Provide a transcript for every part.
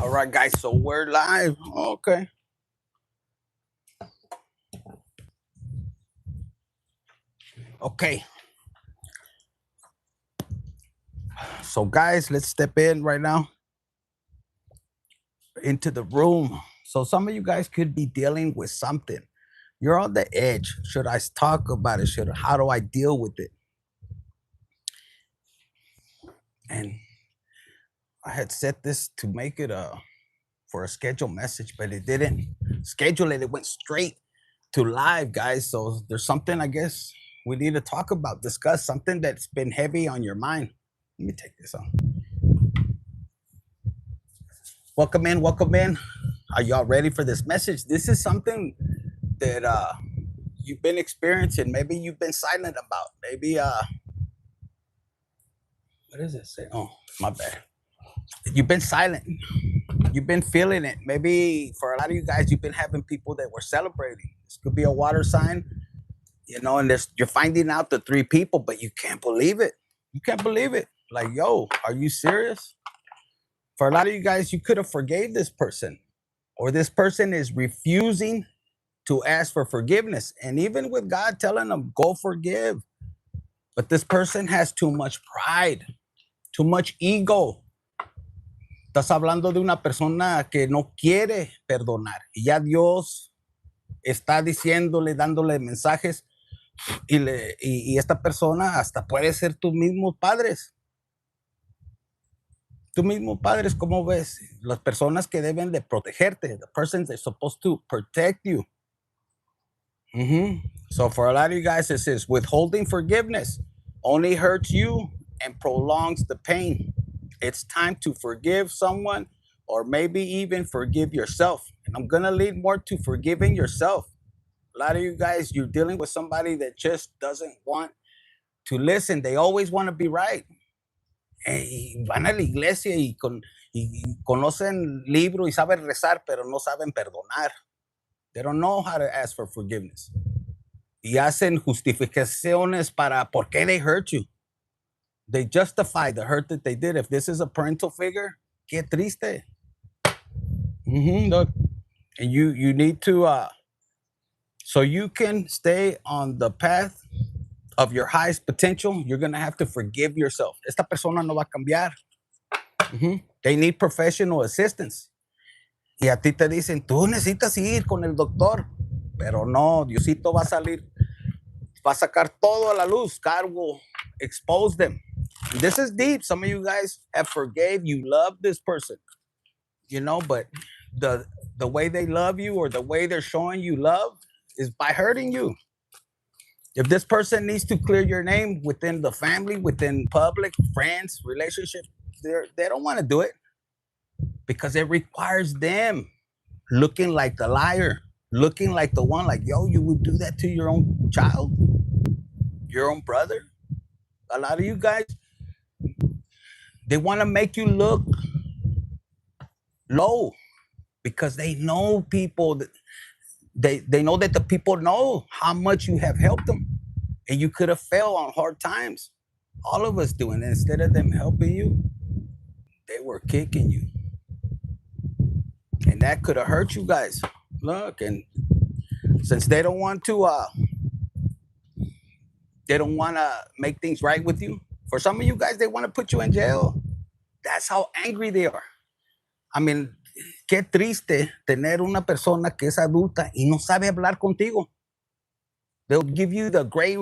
All right, guys, so we're live. Okay. Okay. So, guys, let's step in right now into the room. So, some of you guys could be dealing with something. You're on the edge. Should I talk about it? How do I deal with it? And I had set this to make it for a scheduled message, but it didn't schedule it. It went straight to live, guys. So there's something I guess we need to talk about, discuss something that's been heavy on your mind. Let me take this on. Welcome in, welcome in. Are y'all ready for this message? This is something that you've been experiencing. Maybe you've been silent about. Maybe what does it say? Oh, my bad. You've been silent. You've been feeling it. Maybe for a lot of you guys, you've been having people that were celebrating. This could be a water sign, and you're finding out the three people, but you can't believe it. You can't believe it. Like, yo, are you serious? For a lot of you guys, you could have forgave this person, or this person is refusing to ask for forgiveness. And even with God telling them, go forgive. But this person has too much pride, too much ego. Estás hablando de una persona que no quiere perdonar. Y ya Dios está diciéndole, dándole mensajes. Y esta persona hasta puede ser tus mismos padres. Tus mismos padres, ¿cómo ves? Las personas que deben de protegerte. The persons that are supposed to protect you. So for a lot of you guys, it says withholding forgiveness only hurts you and prolongs the pain. It's time to forgive someone, or maybe even forgive yourself. And I'm going to lead more to forgiving yourself. A lot of you guys, you're dealing with somebody that just doesn't want to listen. They always want to be right. Y van a la iglesia y conocen libro y saben rezar, pero no saben perdonar. They don't know how to ask for forgiveness. Y hacen justificaciones para por qué they hurt you. They justify the hurt that they did. If this is a parental figure, qué triste. Look, and you need to, so you can stay on the path of your highest potential, you're going to have to forgive yourself. Esta persona no va a cambiar. They need professional assistance. Y a ti te dicen, tú necesitas ir con el doctor. Pero no, Diosito va a salir, va a sacar todo a la luz. God will expose them. This is deep. Some of you guys have forgave. You love this person, but the way they love you, or the way they're showing you love, is by hurting you. If this person needs to clear your name within the family, within public, friends, relationship, they don't want to do it because it requires them looking like the liar, looking like the one, like, yo, you would do that to your own child, your own brother. A lot of you guys, they want to make you look low because they know people that they know that the people know how much you have helped them, and you could have failed on hard times. All of us do, and instead of them helping you, they were kicking you, and that could have hurt you guys. Look, and since they don't want to make things right with you. For some of you guys, they want to put you in jail. That's how angry they are. I mean, qué triste tener una persona que es adulta y no sabe hablar contigo. They'll give you the gray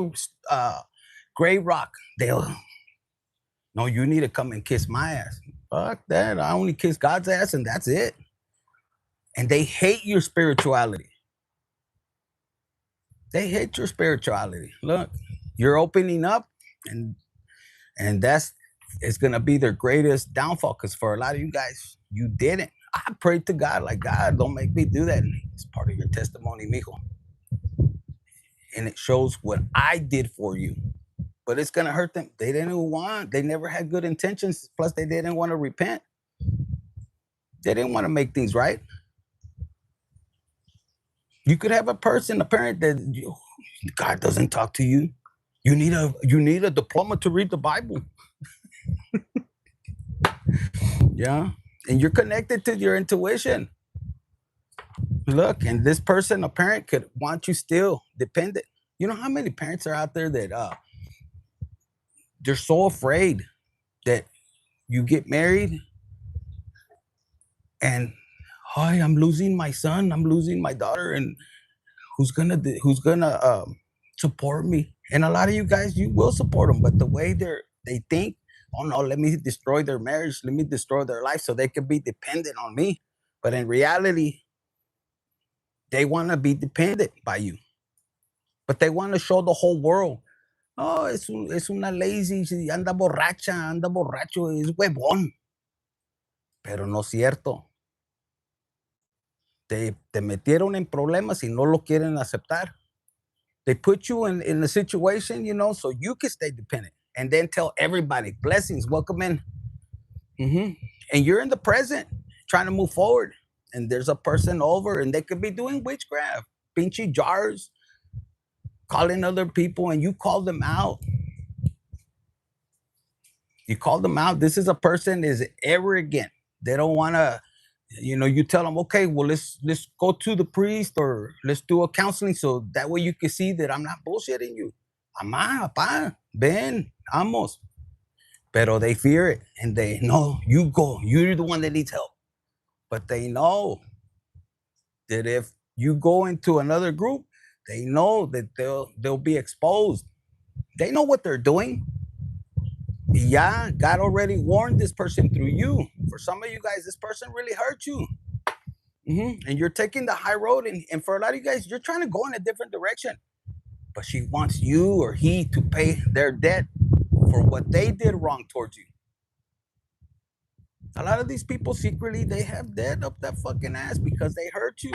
rock. No, you need to come and kiss my ass. Fuck that. I only kiss God's ass, and that's it. And they hate your spirituality. They hate your spirituality. Look, you're opening up, and it's gonna be their greatest downfall. Because for a lot of you guys, you didn't. I prayed to God, like, God, don't make me do that. It's part of your testimony, mijo. And it shows what I did for you. But it's gonna hurt them. They didn't want. They never had good intentions. Plus, they didn't want to repent. They didn't want to make things right. You could have a parent that God doesn't talk to you. You need a diploma to read the Bible. Yeah. And you're connected to your intuition. Look, and this person, a parent, could want you still dependent. You know how many parents are out there that they're so afraid that you get married and, hi, I'm losing my son, I'm losing my daughter, and who's gonna support me? And a lot of you guys, you will support them, but the way they think, oh no, let me destroy their marriage, let me destroy their life so they can be dependent on me. But in reality, they want to be dependent by you, but they want to show the whole world, oh, es una lazy, si anda borracha, anda borracho, es huevón. Pero no es cierto. Te metieron en problemas y no lo quieren aceptar. They put you in a situation, so you can stay dependent and then tell everybody, blessings, welcome in. hmm And you're in the present trying to move forward. And there's a person over and they could be doing witchcraft, pinchy jars, calling other people, and you call them out. You call them out. This is a person is arrogant. They don't want to, you tell them, okay, well, let's go to the priest or let's do a counseling so that way you can see that I'm not bullshitting you. Ama, pa, ven, vamos. Pero they fear it and they know you go. You're the one that needs help. But they know that if you go into another group, they know that they'll be exposed. They know what they're doing. Yeah, God already warned this person through you. For some of you guys, this person really hurt you. And you're taking the high road. And for a lot of you guys, you're trying to go in a different direction. But she wants you or he to pay their debt for what they did wrong towards you. A lot of these people secretly, they have debt up that fucking ass because they hurt you.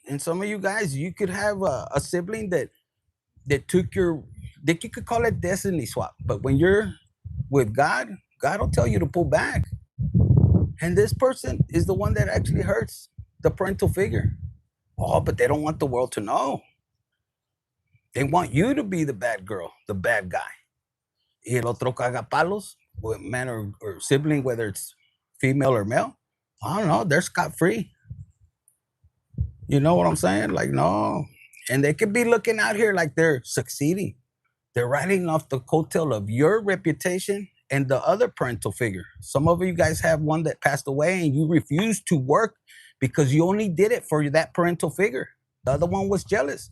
And some of you guys, you could have a sibling that took that you could call it destiny swap. But when you're with God, God will tell you to pull back. And this person is the one that actually hurts the parental figure. Oh, but they don't want the world to know. They want you to be the bad girl, the bad guy. Y el otro cagapalos, man or sibling, whether it's female or male, I don't know, they're scot free. You know what I'm saying? Like, no. And they could be looking out here like they're succeeding. They're riding off the coattail of your reputation and the other parental figure. Some of you guys have one that passed away and you refuse to work because you only did it for that parental figure. The other one was jealous.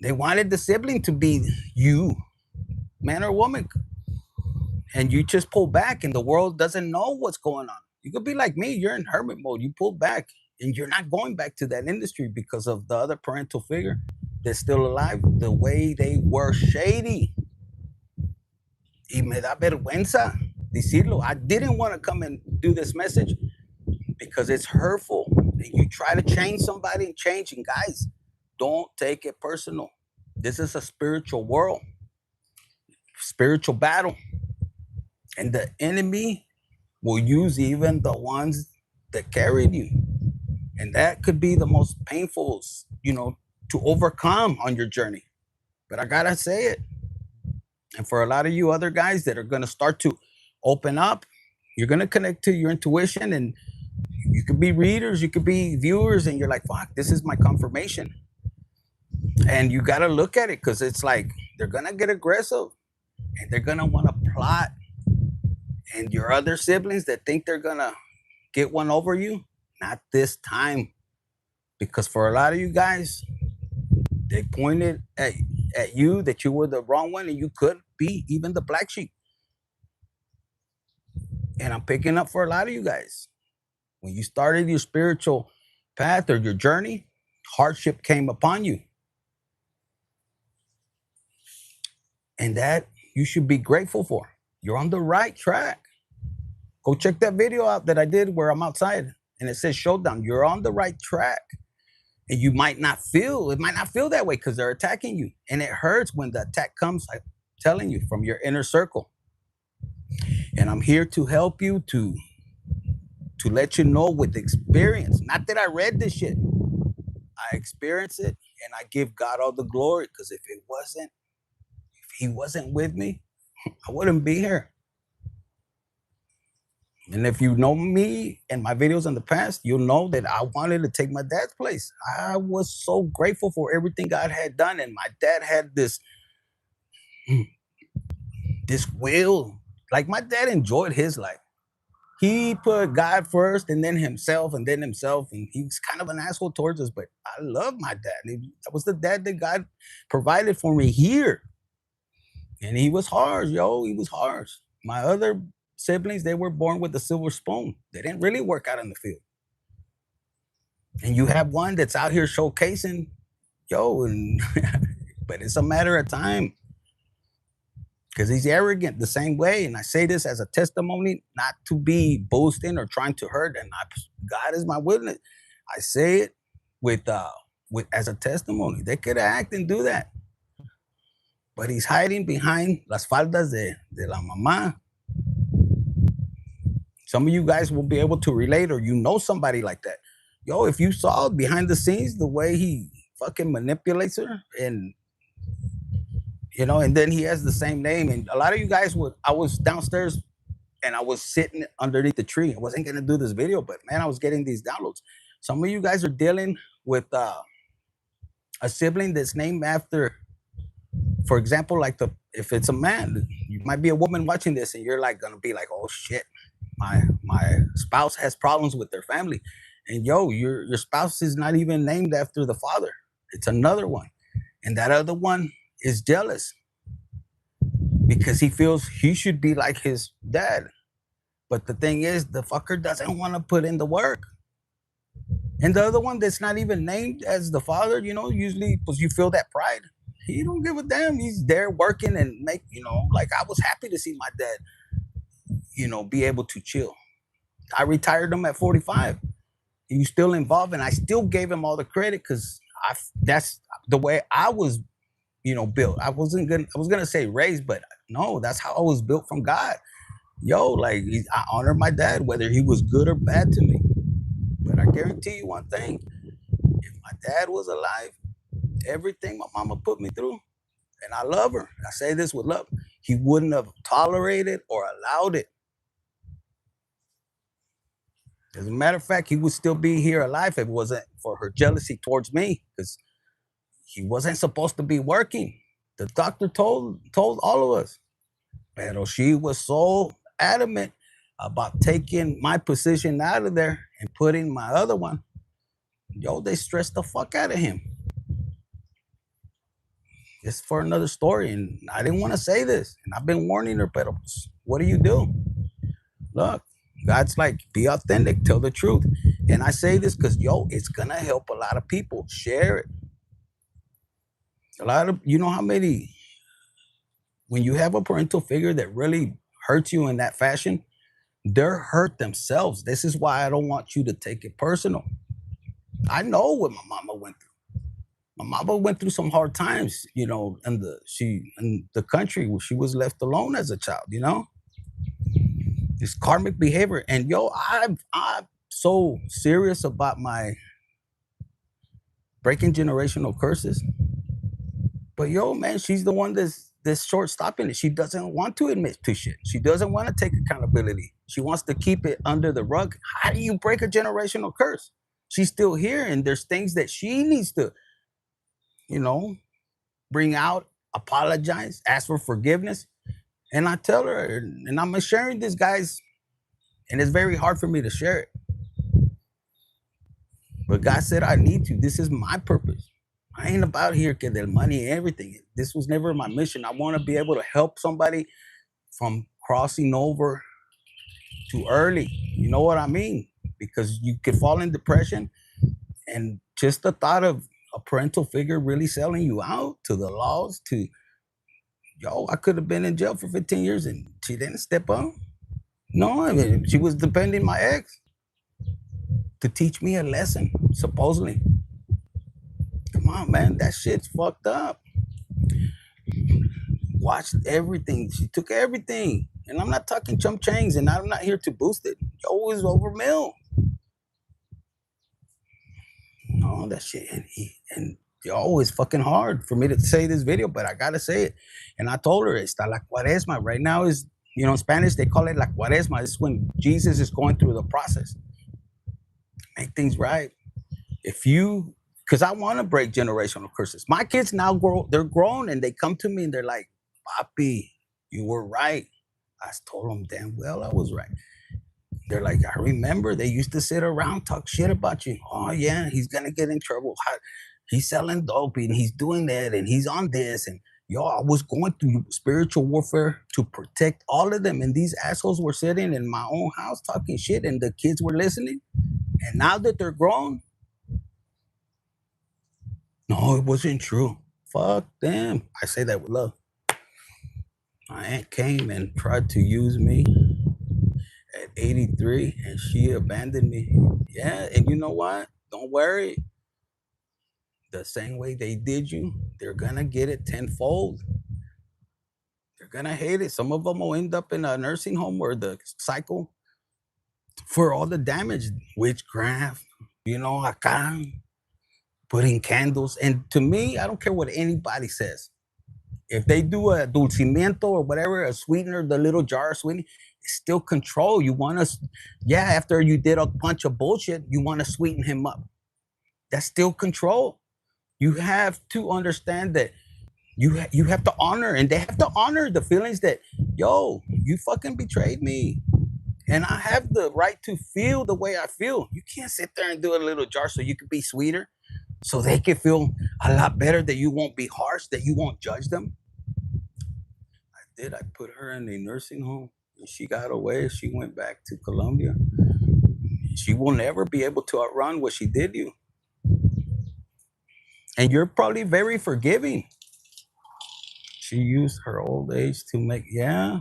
They wanted the sibling to be you, man or woman. And you just pull back and the world doesn't know what's going on. You could be like me, you're in hermit mode. You pull back and you're not going back to that industry because of the other parental figure that's still alive. The way they were shady. Y me da vergüenza decirlo. I didn't want to come and do this message because it's hurtful. And you try to change somebody and change. And guys, don't take it personal. This is a spiritual world, spiritual battle. And the enemy will use even the ones that carried you. And that could be the most painful, to overcome on your journey. But I gotta say it. And for a lot of you other guys that are gonna start to open up, you're gonna connect to your intuition, and you could be readers, you could be viewers, and you're like, fuck, this is my confirmation. And you gotta look at it because it's like they're gonna get aggressive and they're gonna wanna plot. And your other siblings that think they're gonna get one over you, not this time. Because for a lot of you guys, they pointed at you that you were the wrong one and you could be even the black sheep. And I'm picking up for a lot of you guys. When you started your spiritual path or your journey, hardship came upon you. And that you should be grateful for. You're on the right track. Go check that video out that I did where I'm outside and it says showdown. You're on the right track. And it might not feel that way because they're attacking you. And it hurts when the attack comes, I'm telling you, from your inner circle. And I'm here to help you to let you know with experience. Not that I read this shit. I experienced it and I give God all the glory because if he wasn't with me, I wouldn't be here. And if you know me and my videos in the past, you'll know that I wanted to take my dad's place. I was so grateful for everything God had done, and my dad had this will. Like my dad enjoyed his life. He put God first, and then himself, and then himself, and he's kind of an asshole towards us. But I love my dad. That was the dad that God provided for me here, and he was harsh, yo. He was harsh. My other siblings, they were born with a silver spoon. They didn't really work out in the field. And you have one that's out here showcasing, yo, and but it's a matter of time because he's arrogant the same way. And I say this as a testimony, not to be boasting or trying to hurt. And God is my witness. I say it with as a testimony. They could act and do that, but he's hiding behind las faldas de la mamá. Some of you guys will be able to relate, or you know somebody like that. Yo, if you saw behind the scenes the way he fucking manipulates her, and and then he has the same name. And a lot of you guys would, I was downstairs and I was sitting underneath the tree. I wasn't gonna do this video, but man, I was getting these downloads. Some of you guys are dealing with a sibling that's named after, for example, like if it's a man, you might be a woman watching this, and you're like gonna be like, oh shit, my spouse has problems with their family, and yo, your spouse is not even named after the father. It's another one, and that other one is jealous because he feels he should be like his dad. But the thing is, the fucker doesn't want to put in the work. And the other one that's not even named as the father, usually because you feel that pride. He don't give a damn. He's there working and like I was happy to see my dad, be able to chill. I retired him at 45. He was still involved, and I still gave him all the credit because that's the way I was, built. I was gonna say raised, but no, that's how I was built from God. Yo, like I honor my dad, whether he was good or bad to me. But I guarantee you one thing: if my dad was alive, everything my mama put me through, and I love her. I say this with love. He wouldn't have tolerated or allowed it. As a matter of fact, he would still be here alive if it wasn't for her jealousy towards me, because he wasn't supposed to be working. The doctor told all of us. But she was so adamant about taking my position out of there and putting my other one. Yo, they stressed the fuck out of him. It's for another story, and I didn't want to say this, and I've been warning her, but what do you do? Look, God's like, be authentic, tell the truth. And I say this because, it's going to help a lot of people. Share it. A lot of, how many, when you have a parental figure that really hurts you in that fashion, they're hurt themselves. This is why I don't want you to take it personal. I know what my mama went through. My mama went through some hard times, in the country where she was left alone as a child, this karmic behavior. And I'm so serious about my breaking generational curses. But man, she's the one that's short stopping it. She doesn't want to admit to shit. She doesn't want to take accountability. She wants to keep it under the rug. How do you break a generational curse? She's still here, and there's things that she needs to, bring out, apologize, ask for forgiveness. And I tell her, and I'm sharing this, guys, and it's very hard for me to share it. But God said I need to. This is my purpose. I ain't about here get their money and everything. This was never my mission. I want to be able to help somebody from crossing over too early. You know what I mean? Because you could fall in depression, and just the thought of a parental figure really selling you out to the laws, I could have been in jail for 15 years and she didn't step up. No, I mean, she was defending my ex to teach me a lesson, supposedly. Come on, man, that shit's fucked up. Watched everything. She took everything. And I'm not talking chump changs, and I'm not here to boost it. Always over mill. No, that shit. And always fucking hard for me to say this video, but I gotta say it. And I told her, está la cuaresma. Right now is You know, in Spanish, they call it la cuaresma. It's when Jesus is going through the process. Make things right. If you, because I want to break generational curses. My kids now they're grown and they come to me and they're like, Papi, you were right. I told them damn well I was right. They're like, I remember they used to sit around, talk shit about you. Oh, yeah, he's going to get in trouble. He's selling dope and he's doing that and he's on this. And yo, I was going through spiritual warfare to protect all of them. And these assholes were sitting in my own house talking shit and the kids were listening. And now that they're grown, no, it wasn't true. Fuck them. I say that with love. My aunt came and tried to use me at 83 and she abandoned me. Yeah, and you know what? Don't worry. The same way they did you, they're gonna get it tenfold. They're gonna hate it. Some of them will end up in a nursing home or the cycle for all the damage, witchcraft, acá, putting candles. And to me, I don't care what anybody says. If they do a dulcimiento or whatever, a sweetener, the little jar of sweetening, it's still control. You want to, yeah, after you did a bunch of bullshit, you want to sweeten him up. That's still control. You have to understand that you have to honor, and they have to honor the feelings that, yo, you fucking betrayed me. And I have the right to feel the way I feel. You can't sit there and do a little jar so you can be sweeter, so they can feel a lot better, that you won't be harsh, that you won't judge them. I put her in a nursing home and she got away. She went back to Colombia. She will never be able to outrun what she did you. And you're probably very forgiving. She used her old age to make, yeah.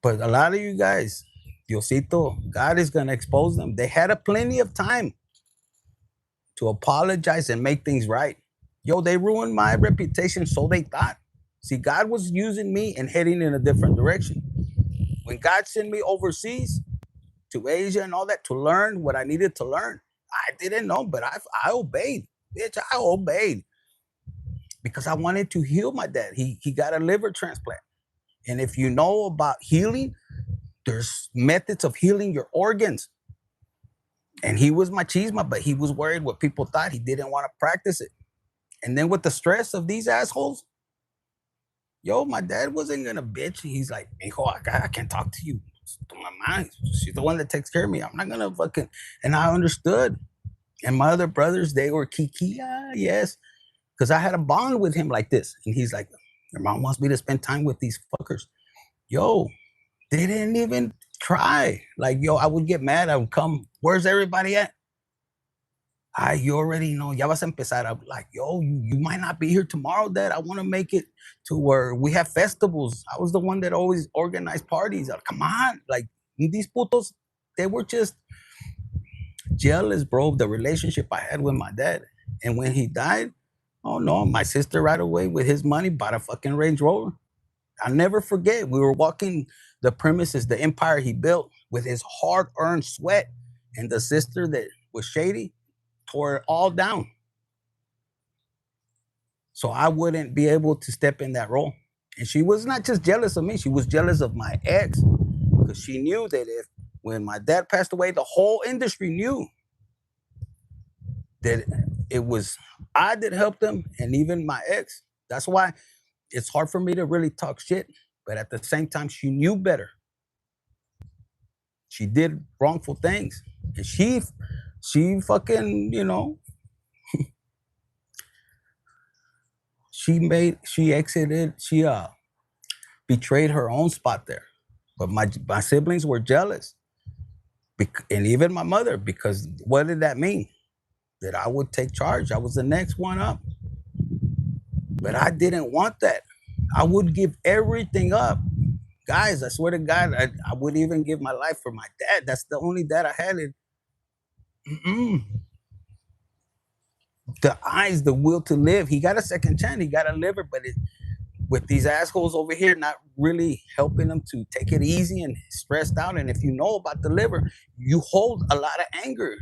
But a lot of you guys, Diosito, God is going to expose them. They had a plenty of time to apologize and make things right. Yo, they ruined my reputation, so they thought. See, God was using me and heading in a different direction. When God sent me overseas to Asia and all that to learn what I needed to learn, I didn't know, but I obeyed. Bitch, I obeyed because I wanted to heal my dad. He got a liver transplant. And if you know about healing, there's methods of healing your organs. And he was machismo, but he was worried what people thought. He didn't want to practice it. And then with the stress of these assholes, yo, my dad wasn't gonna bitch. He's like, mijo, I can't talk to you. To my mom, she's the one that takes care of me. I'm not gonna fucking. And I understood. And my other brothers, they were kiki, yes, because I had a bond with him like this. And he's like, your mom wants me to spend time with these fuckers. Yo, they didn't even try. Like, yo, I would get mad. I would come. Where's everybody at? You already know. Ya vas a empezar. I'm like, yo, you might not be here tomorrow, Dad. I want to make it to where we have festivals. I was the one that always organized parties. Come on. Like, these putos, they were just jealous, bro, of the relationship I had with my dad. And when he died, oh no, my sister right away with his money bought a fucking Range Rover. I'll never forget. We were walking the premises, the empire he built with his hard-earned sweat. And the sister that was shady tore it all down. So I wouldn't be able to step in that role. And she was not just jealous of me, she was jealous of my ex, because she knew that when my dad passed away, the whole industry knew that it was I that helped them, and even my ex. That's why it's hard for me to really talk shit. But at the same time, she knew better. She did wrongful things. And she fucking, she exited, she betrayed her own spot there. But my siblings were jealous. And even my mother, because what did that mean? That I would take charge. I was the next one up. But I didn't want that. I would give everything up. Guys, I swear to God, I would even give my life for my dad. That's the only dad I had. The eyes, the will to live. He got a second chance. He got a liver, but with these assholes over here not really helping them to take it easy and stressed out. And if you know about the liver, you hold a lot of anger.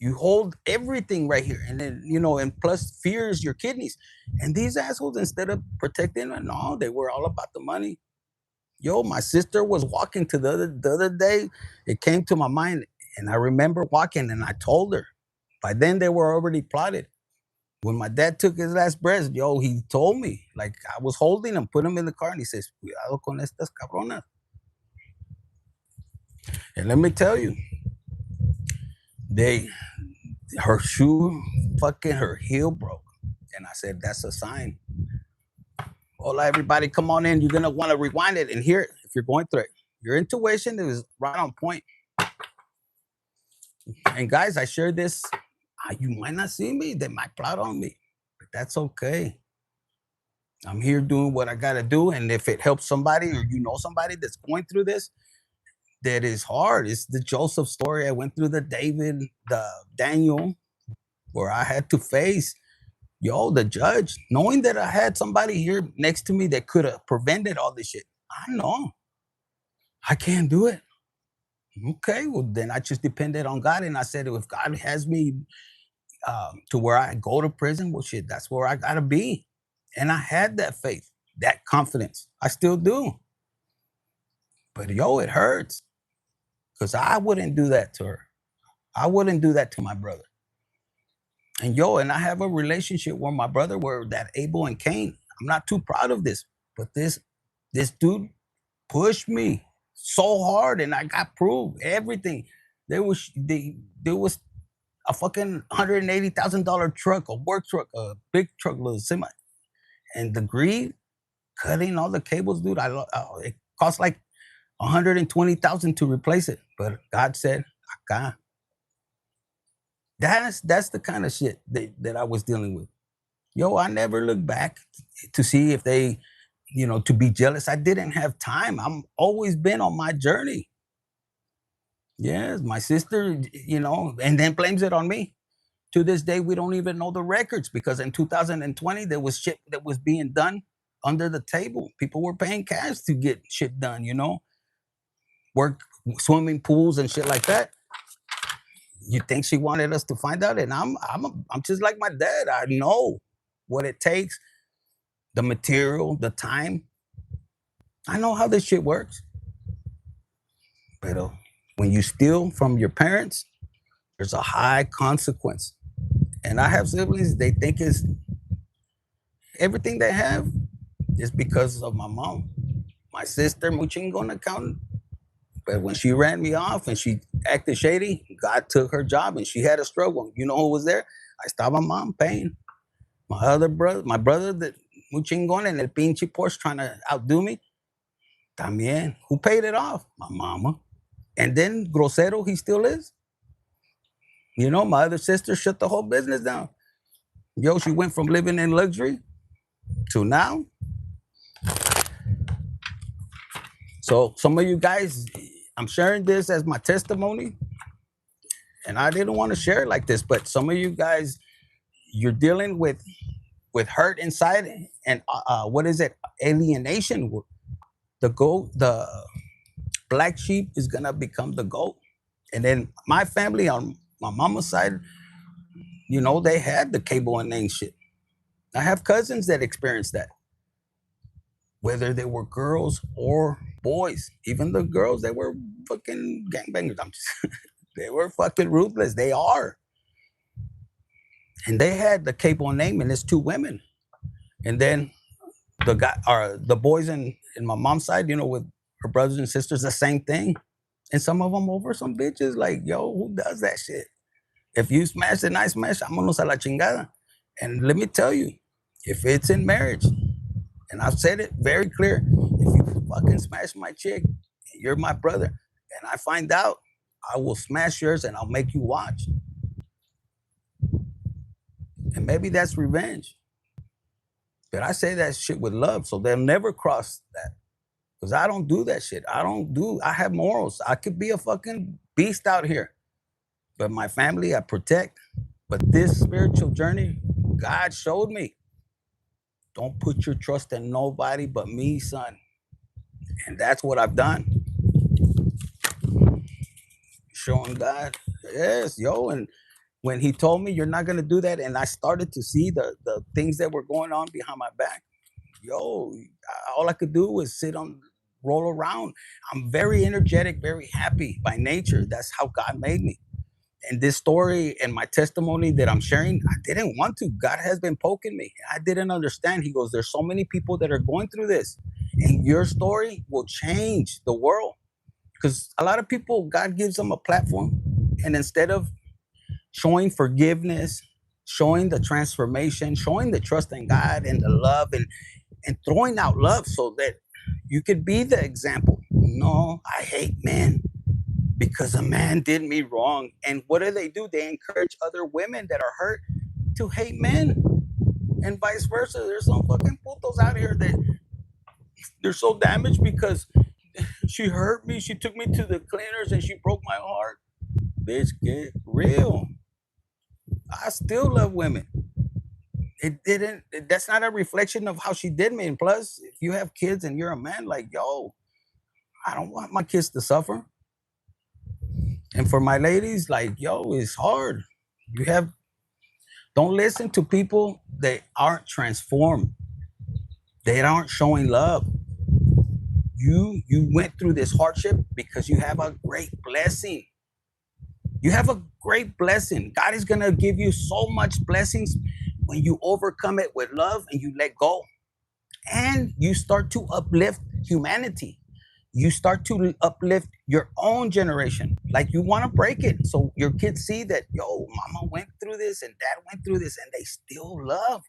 You hold everything right here, and then and plus fear is your kidneys. And these assholes, instead of protecting it, no, they were all about the money. Yo, my sister was walking to the other day. It came to my mind, and I remember walking, and I told her. By then, they were already plotted. When my dad took his last breath, yo, he told me, like, I was holding him, put him in the car, and he says, "Cuidado con estas cabronas." And let me tell you, they her shoe, fucking her heel broke, and I said, "That's a sign." Hola, everybody, come on in. You're gonna want to rewind it and hear it if you're going through it. Your intuition is right on point. And guys, I share this. You might not see me. They might plot on me, but that's okay. I'm here doing what I gotta do, and if it helps somebody or somebody that's going through this, that is hard. It's the Joseph story. I went through the David, the Daniel, where I had to face the judge, knowing that I had somebody here next to me that could have prevented all this shit. I know I can't do it. Okay, well then I just depended on God, and I said, if God has me to where I go to prison, well, shit, that's where I gotta be. And I had that faith, that confidence. I still do. But it hurts because I wouldn't do that to her. I wouldn't do that to my brother. And I have a relationship where my brother were that Abel and Cain. I'm not too proud of this, but this dude pushed me so hard, and I got proof everything. There was a fucking $180,000 truck, a work truck, a big truck, little semi, and the greed cutting all the cables, dude. It cost like 120,000 to replace it, but God said, "Acá." That's the kind of shit that I was dealing with. I never looked back to see if they, to be jealous. I didn't have time. I'm always been on my journey. Yes, my sister, and then blames it on me. To this day, we don't even know the records because in 2020 there was shit that was being done under the table. People were paying cash to get shit done. Work swimming pools and shit like that. You think she wanted us to find out? And I'm just like my dad. I know what it takes, the material, the time. I know how this shit works. But when you steal from your parents, there's a high consequence. And I have siblings. They think it's everything they have is because of my mom. My sister, muchingona accountant. But when she ran me off and she acted shady, God took her job and she had a struggle. You know who was there? I estaba mom paying. My brother that muchingón en el pinche Porsche trying to outdo me. También. Who paid it off? My mama. And then grosero he still is. My other sister shut the whole business down. She went from living in luxury to now. So some of you guys, I'm sharing this as my testimony. And I didn't want to share it like this, but some of you guys, you're dealing with hurt inside, and what is it? Alienation. The black sheep is gonna become the goat. And then my family on my mama's side, they had the cable and name shit. I have cousins that experienced that, whether they were girls or boys. Even the girls, they were fucking gangbangers. They were fucking ruthless. They are. And they had the cable name, and it's two women. And then the boys in my mom's side, with her brothers and sisters, the same thing. And some of them over some bitches, like, yo, who does that shit? If you smash and I smash, vámonos a la chingada. And let me tell you, if it's in marriage, and I've said it very clear, if you fucking smash my chick, you're my brother, and I find out, I will smash yours and I'll make you watch. And maybe that's revenge. But I say that shit with love, so they'll never cross that. Because I don't do that shit. I have morals. I could be a fucking beast out here. But my family, I protect. But this spiritual journey, God showed me. Don't put your trust in nobody but me, son. And that's what I've done. Showing God. Yes, and when he told me you're not gonna do that, and I started to see the things that were going on behind my back, yo, all I could do was sit on, roll around. I'm very energetic, very happy by nature. That's how God made me. And this story and my testimony that I'm sharing, I didn't want to. God has been poking me. I didn't understand. He goes, there's so many people that are going through this, and your story will change the world. Because a lot of people, God gives them a platform, and instead of showing forgiveness, showing the transformation, showing the trust in God and the love, and throwing out love so that you could be the example. No, I hate men because a man did me wrong. And what do? They encourage other women that are hurt to hate men, and vice versa. There's some fucking putos out here that they're so damaged because she hurt me. She took me to the cleaners and she broke my heart. Bitch, get real. I still love women. It didn't. That's not a reflection of how she did me. And plus, if you have kids and you're a man, like yo, I don't want my kids to suffer. And for my ladies, like yo, it's hard. You have Don't listen to people that aren't transformed. They aren't showing love. You went through this hardship because you have a great blessing. You have a great blessing. God is gonna give you so much blessings when you overcome it with love and you let go. And you start to uplift humanity. You start to uplift your own generation. Like you want to break it. So your kids see that, yo, mama went through this and dad went through this and they still love.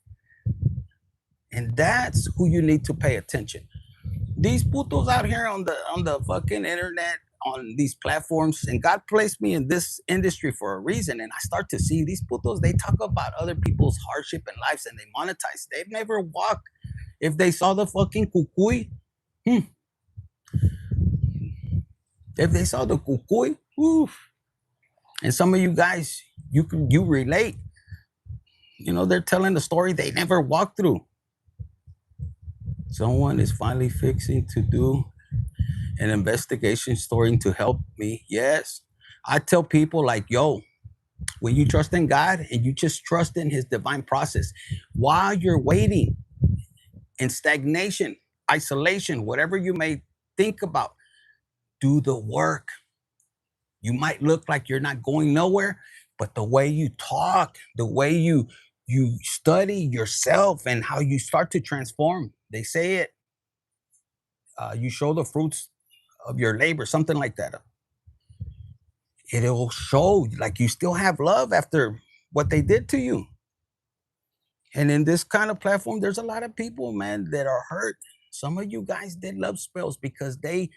And that's who you need to pay attention. These putos out here on the fucking internet, on these platforms, and God placed me in this industry for a reason. And I start to see these putos, they talk about other people's hardship and lives and they monetize. They've never walked. If they saw the fucking cucuy, if they saw the cucuy, oof. And some of you guys, you relate. You know, they're telling the story they never walked through. Someone is finally fixing to do an investigation story to help me. Yes. I tell people like, yo, when you trust in God and you just trust in his divine process, while you're waiting in stagnation, isolation, whatever you may think about, do the work. You might look like you're not going nowhere, but the way you talk, the way you study yourself and how you start to transform. They say it. You show the fruits of your labor, something like that. It'll show like you still have love after what they did to you. And in this kind of platform, there's a lot of people, man, that are hurt. Some of you guys did love spells because they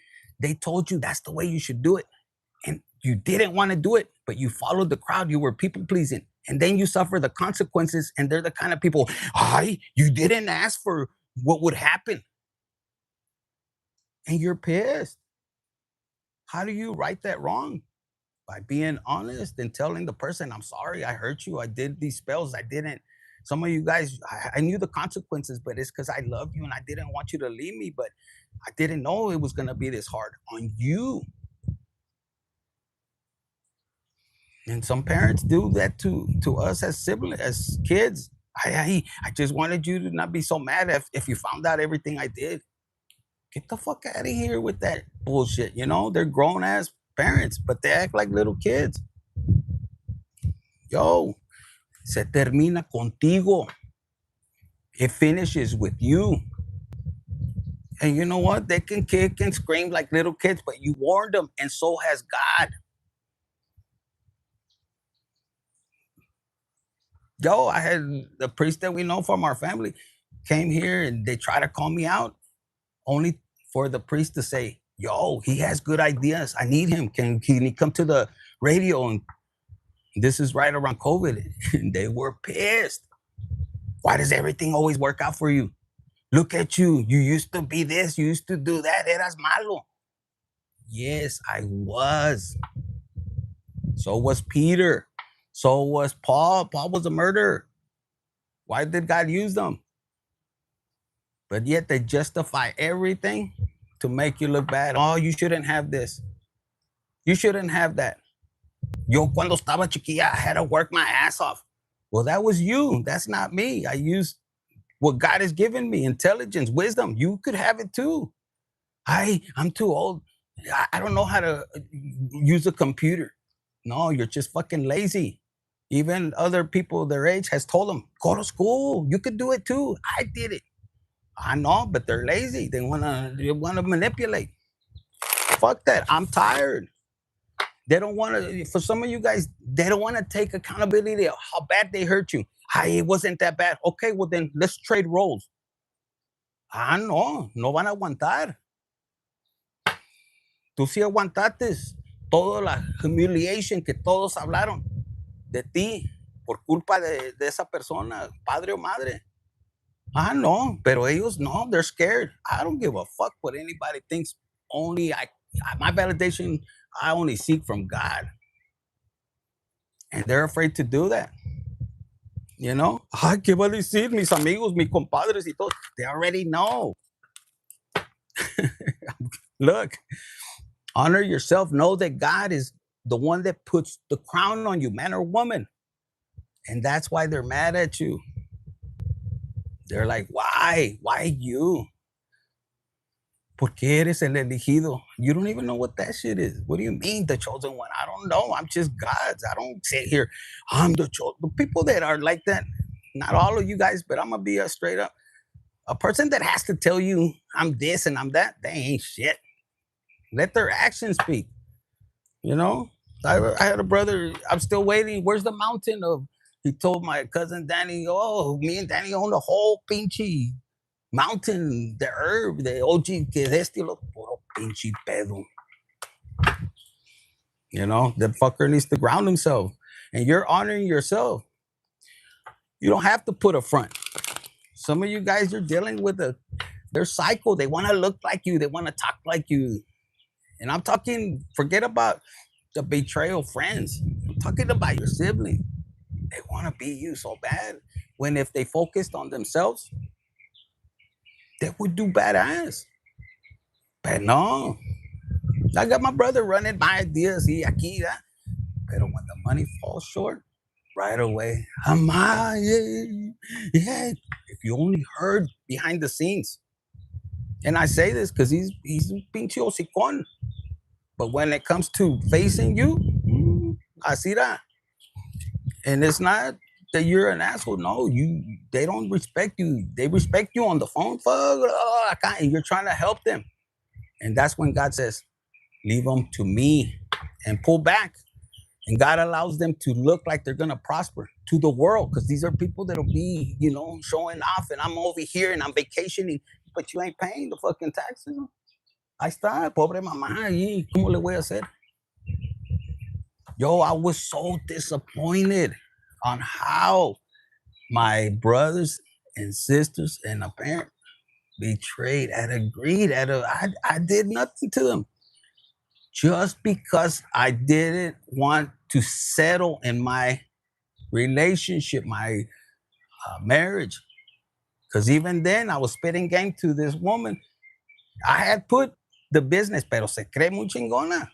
told you that's the way you should do it. And you didn't want to do it, but you followed the crowd. You were people pleasing. And then you suffer the consequences. And they're the kind of people, hi, you didn't ask for what would happen. And you're pissed. How do you right that wrong? By being honest and telling the person, I'm sorry, I hurt you. I did these spells. I didn't. Some of you guys, I knew the consequences, but it's because I love you and I didn't want you to leave me. But I didn't know it was going to be this hard on you. And some parents do that to us as siblings, as kids. I just wanted you to not be so mad if you found out everything I did. Get the fuck out of here with that bullshit. You know, they're grown ass parents, but they act like little kids. Yo, se termina contigo. It finishes with you. And you know what? They can kick and scream like little kids, but you warned them, and so has God. Yo, I had the priest that we know from our family came here and they try to call me out, only for the priest to say, yo, he has good ideas. I need him. Can he come to the radio? And this is right around COVID. And they were pissed. Why does everything always work out for you? Look at you. You used to be this. You used to do that. Eras malo. Yes, I was. So was Peter. So was Paul. Paul was a murderer. Why did God use them? But yet they justify everything to make you look bad. Oh, you shouldn't have this. You shouldn't have that. Yo cuando estaba chiquilla, I had to work my ass off. Well, that was you. That's not me. I used what God has given me, intelligence, wisdom. You could have it too. I'm too old. I don't know how to use a computer. No, you're just fucking lazy. Even other people their age has told them, go to school. You could do it too. I did it. I know, but they're lazy. They wanna manipulate. Fuck that. I'm tired. They don't want to. For some of you guys, they don't want to take accountability of how bad they hurt you. It wasn't that bad. Okay, well then let's trade roles. No, no van a aguantar. Tú sí aguantaste toda la humiliation que todos hablaron de ti por culpa de esa persona, padre o madre. No, pero ellos no, they're scared. I don't give a fuck what anybody thinks. Only my validation, I only seek from God. And they're afraid to do that. You know? ¿Qué va a decir mis amigos, mis compadres y todo? They already know. Look, honor yourself. Know that God is the one that puts the crown on you, man or woman. And that's why they're mad at you. They're like, why? Why you? Porque eres el elegido. You don't even know what that shit is. What do you mean, the chosen one? I don't know. I'm just God's. I don't sit here. I'm the chosen. The people that are like that, not all of you guys, but I'm going to be straight up. A person that has to tell you, I'm this and I'm that, they ain't shit. Let their actions speak. You know? I had a brother, I'm still waiting. Where's the mountain of? He told my cousin Danny, oh, me and Danny own the whole pinchy mountain, the herb, the OG, que de este lo puro pinche pedo. You know, the fucker needs to ground himself. And you're honoring yourself. You don't have to put a front. Some of you guys are dealing with their cycle. They want to look like you, they want to talk like you. And I'm talking, forget about the betrayal friends. I'm talking about your sibling. They want to be you so bad. When if they focused on themselves, they would do badass. But no, I got my brother running my ideas. Aquí, that. Pero when the money falls short, right away, yeah. If you only heard behind the scenes. And I say this because he's un pinche hocicón. But when it comes to facing you, así that. And it's not that you're an asshole. No, they don't respect you. They respect you on the phone. Fuck, I can't. And you're trying to help them. And that's when God says, leave them to me and pull back. And God allows them to look like they're going to prosper to the world because these are people that'll be, showing off. And I'm over here and I'm vacationing, but you ain't paying the fucking taxes. Ahí está, pobre mamá. ¿Y cómo le voy a hacer? Yo, I was so disappointed on how my brothers and sisters and a parent betrayed and agreed I did nothing to them just because I didn't want to settle in my relationship, my marriage. Because even then, I was spitting game to this woman. I had put the business, pero se cree muy chingona.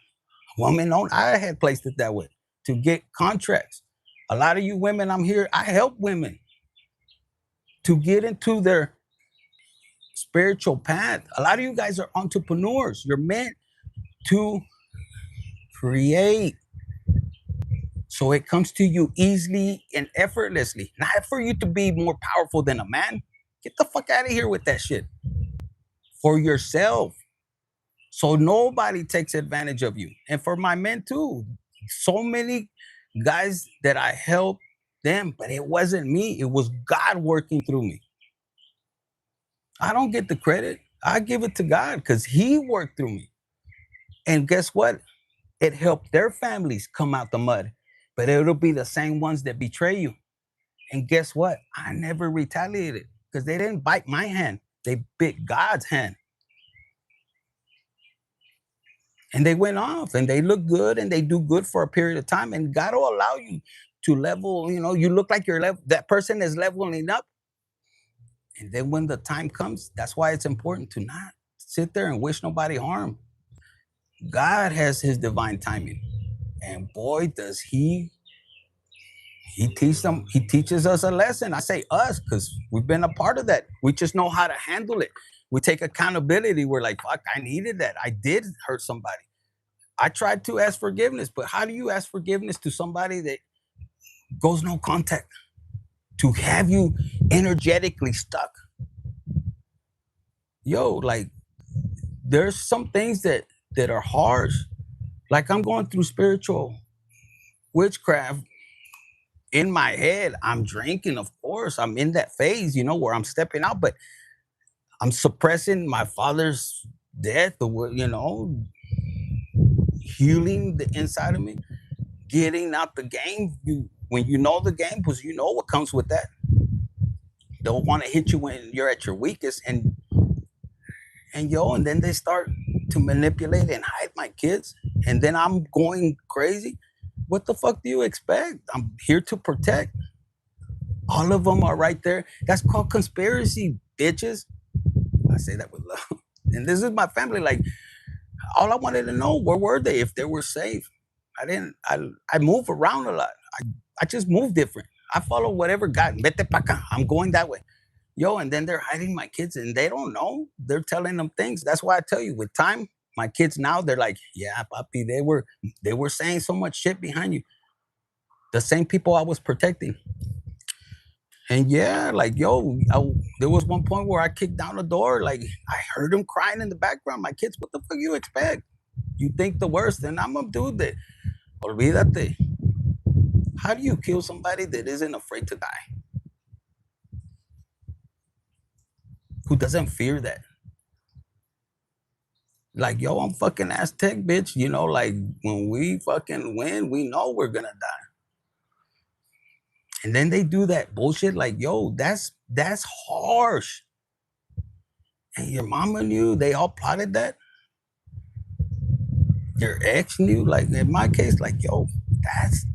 Woman owned, I had placed it that way to get contracts. A lot of you women, I'm here, I help women to get into their spiritual path. A lot of you guys are entrepreneurs. You're meant to create. So it comes to you easily and effortlessly. Not for you to be more powerful than a man. Get the fuck out of here with that shit. For yourself. So nobody takes advantage of you. And for my men too. So many guys that I helped them, but it wasn't me. It was God working through me. I don't get the credit. I give it to God because He worked through me. And guess what? It helped their families come out the mud. But it'll be the same ones that betray you. And guess what? I never retaliated because they didn't bite my hand. They bit God's hand. And they went off and they look good and they do good for a period of time. And God will allow you to level, you look like you're that person is leveling up. And then when the time comes, that's why it's important to not sit there and wish nobody harm. God has His divine timing. And boy, does he teaches us a lesson. I say us because we've been a part of that. We just know how to handle it. We take accountability. We're like, fuck, I needed that. I did hurt somebody. I tried to ask forgiveness, but how do you ask forgiveness to somebody that goes no contact? To have you energetically stuck. Yo, like there's some things that are harsh. Like I'm going through spiritual witchcraft in my head. I'm drinking, of course. I'm in that phase, where I'm stepping out, but I'm suppressing my father's death, or healing the inside of me, getting out the game. When you know the game, because you know what comes with that. They'll want to hit you when you're at your weakest, and then they start to manipulate and hide my kids, and then I'm going crazy. What the fuck do you expect? I'm here to protect. All of them are right there. That's called conspiracy, bitches. I say that with love. And this is my family. Like, all I wanted to know, where were they, if they were safe? I move around a lot. I just move different. I follow whatever God. Vete pa acá. I'm going that way. Yo, and then they're hiding my kids and they don't know. They're telling them things. That's why I tell you, with time, my kids now, they're like, yeah, papi, they were saying so much shit behind you. The same people I was protecting. And yeah, like, yo, there was one point where I kicked down the door. Like, I heard them crying in the background. My kids, what the fuck you expect? You think the worst, and I'm a dude that, olvídate. How do you kill somebody that isn't afraid to die? Who doesn't fear that? Like, yo, I'm fucking Aztec, bitch. Like, when we fucking win, we know we're gonna die. And then they do that bullshit. Like, yo, that's harsh. And your mama knew. They all plotted that. Your ex knew. Like, in my case, like, yo,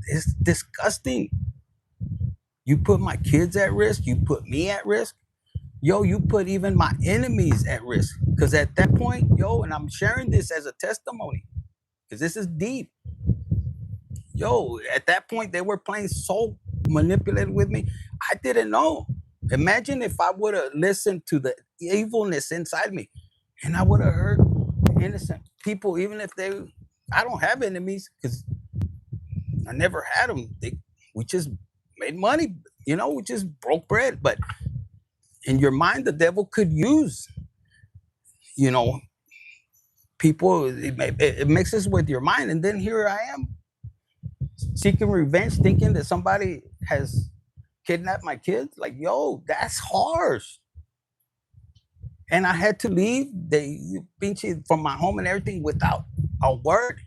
it's disgusting. You put my kids at risk. You put me at risk. Yo, you put even my enemies at risk. Because at that point, yo, and I'm sharing this as a testimony, because this is deep. Yo, at that point, they were playing so manipulated with me. I didn't know. Imagine if I would have listened to the evilness inside me, and I would have hurt innocent people, even if I don't have enemies because I never had them. We just made money, we just broke bread. But in your mind, the devil could use, you know, people. It mixes with your mind, and then here I am seeking revenge, thinking that somebody has kidnapped my kids. Like, yo, that's harsh. And I had to leave from my home and everything without a word.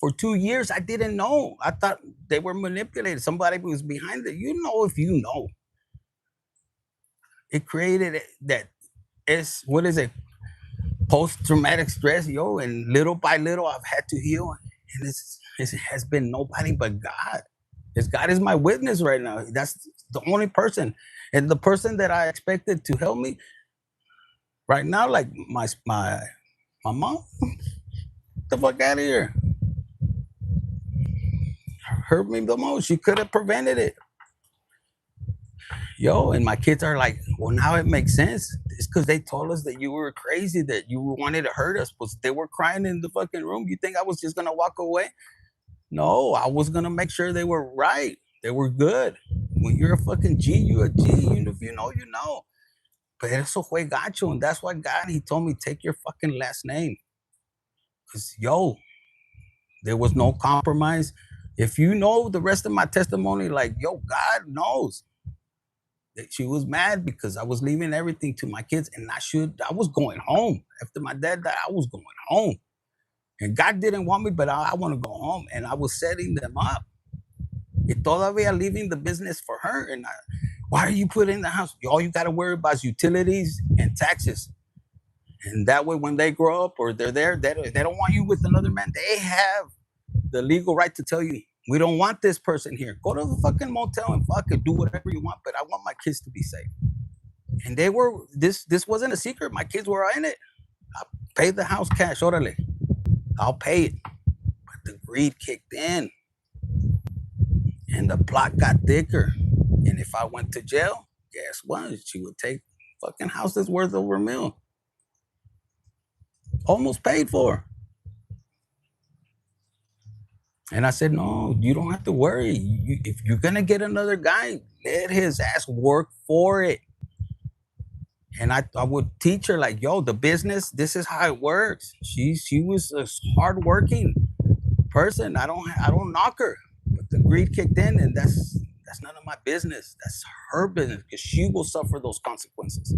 For 2 years, I didn't know. I thought they were manipulated. Somebody was behind it. If you know. It created that what is it? Post-traumatic stress, yo. And little by little, I've had to heal. And it has been nobody but God. God is my witness right now. That's the only person. And the person that I expected to help me right now, like my mom, get the fuck out of here. Hurt me the most. She could have prevented it. Yo, and my kids are like, well, now it makes sense. It's because they told us that you were crazy, that you wanted to hurt us. But they were crying in the fucking room. You think I was just gonna walk away? No, I was gonna make sure they were right. They were good. When you're a fucking G, you a G. If you know, you know. But eso fue gacho, and that's why God, he told me, take your fucking last name. Cause yo, there was no compromise. If you know the rest of my testimony, like, yo, God knows that she was mad because I was leaving everything to my kids, and I was going home. After my dad died, I was going home. And God didn't want me, but I want to go home. And I was setting them up. Y todavía leaving the business for her. And why are you putting the house? All you got to worry about is utilities and taxes. And that way, when they grow up or they're there, they don't want you with another man. They have the legal right to tell you, we don't want this person here. Go to the fucking motel and fuck it, do whatever you want. But I want my kids to be safe. And they were, this wasn't a secret. My kids were in it. I paid the house cash. Orale. I'll pay it. But greed kicked in and the plot got thicker. And if I went to jail, guess what? She would take fucking house that's worth over $1 million. Almost paid for. And I said, no, you don't have to worry. If you're going to get another guy, let his ass work for it. And I would teach her like, yo, the business, this is how it works. She was a hardworking person. I don't knock her, but the greed kicked in, and that's none of my business. That's her business because she will suffer those consequences.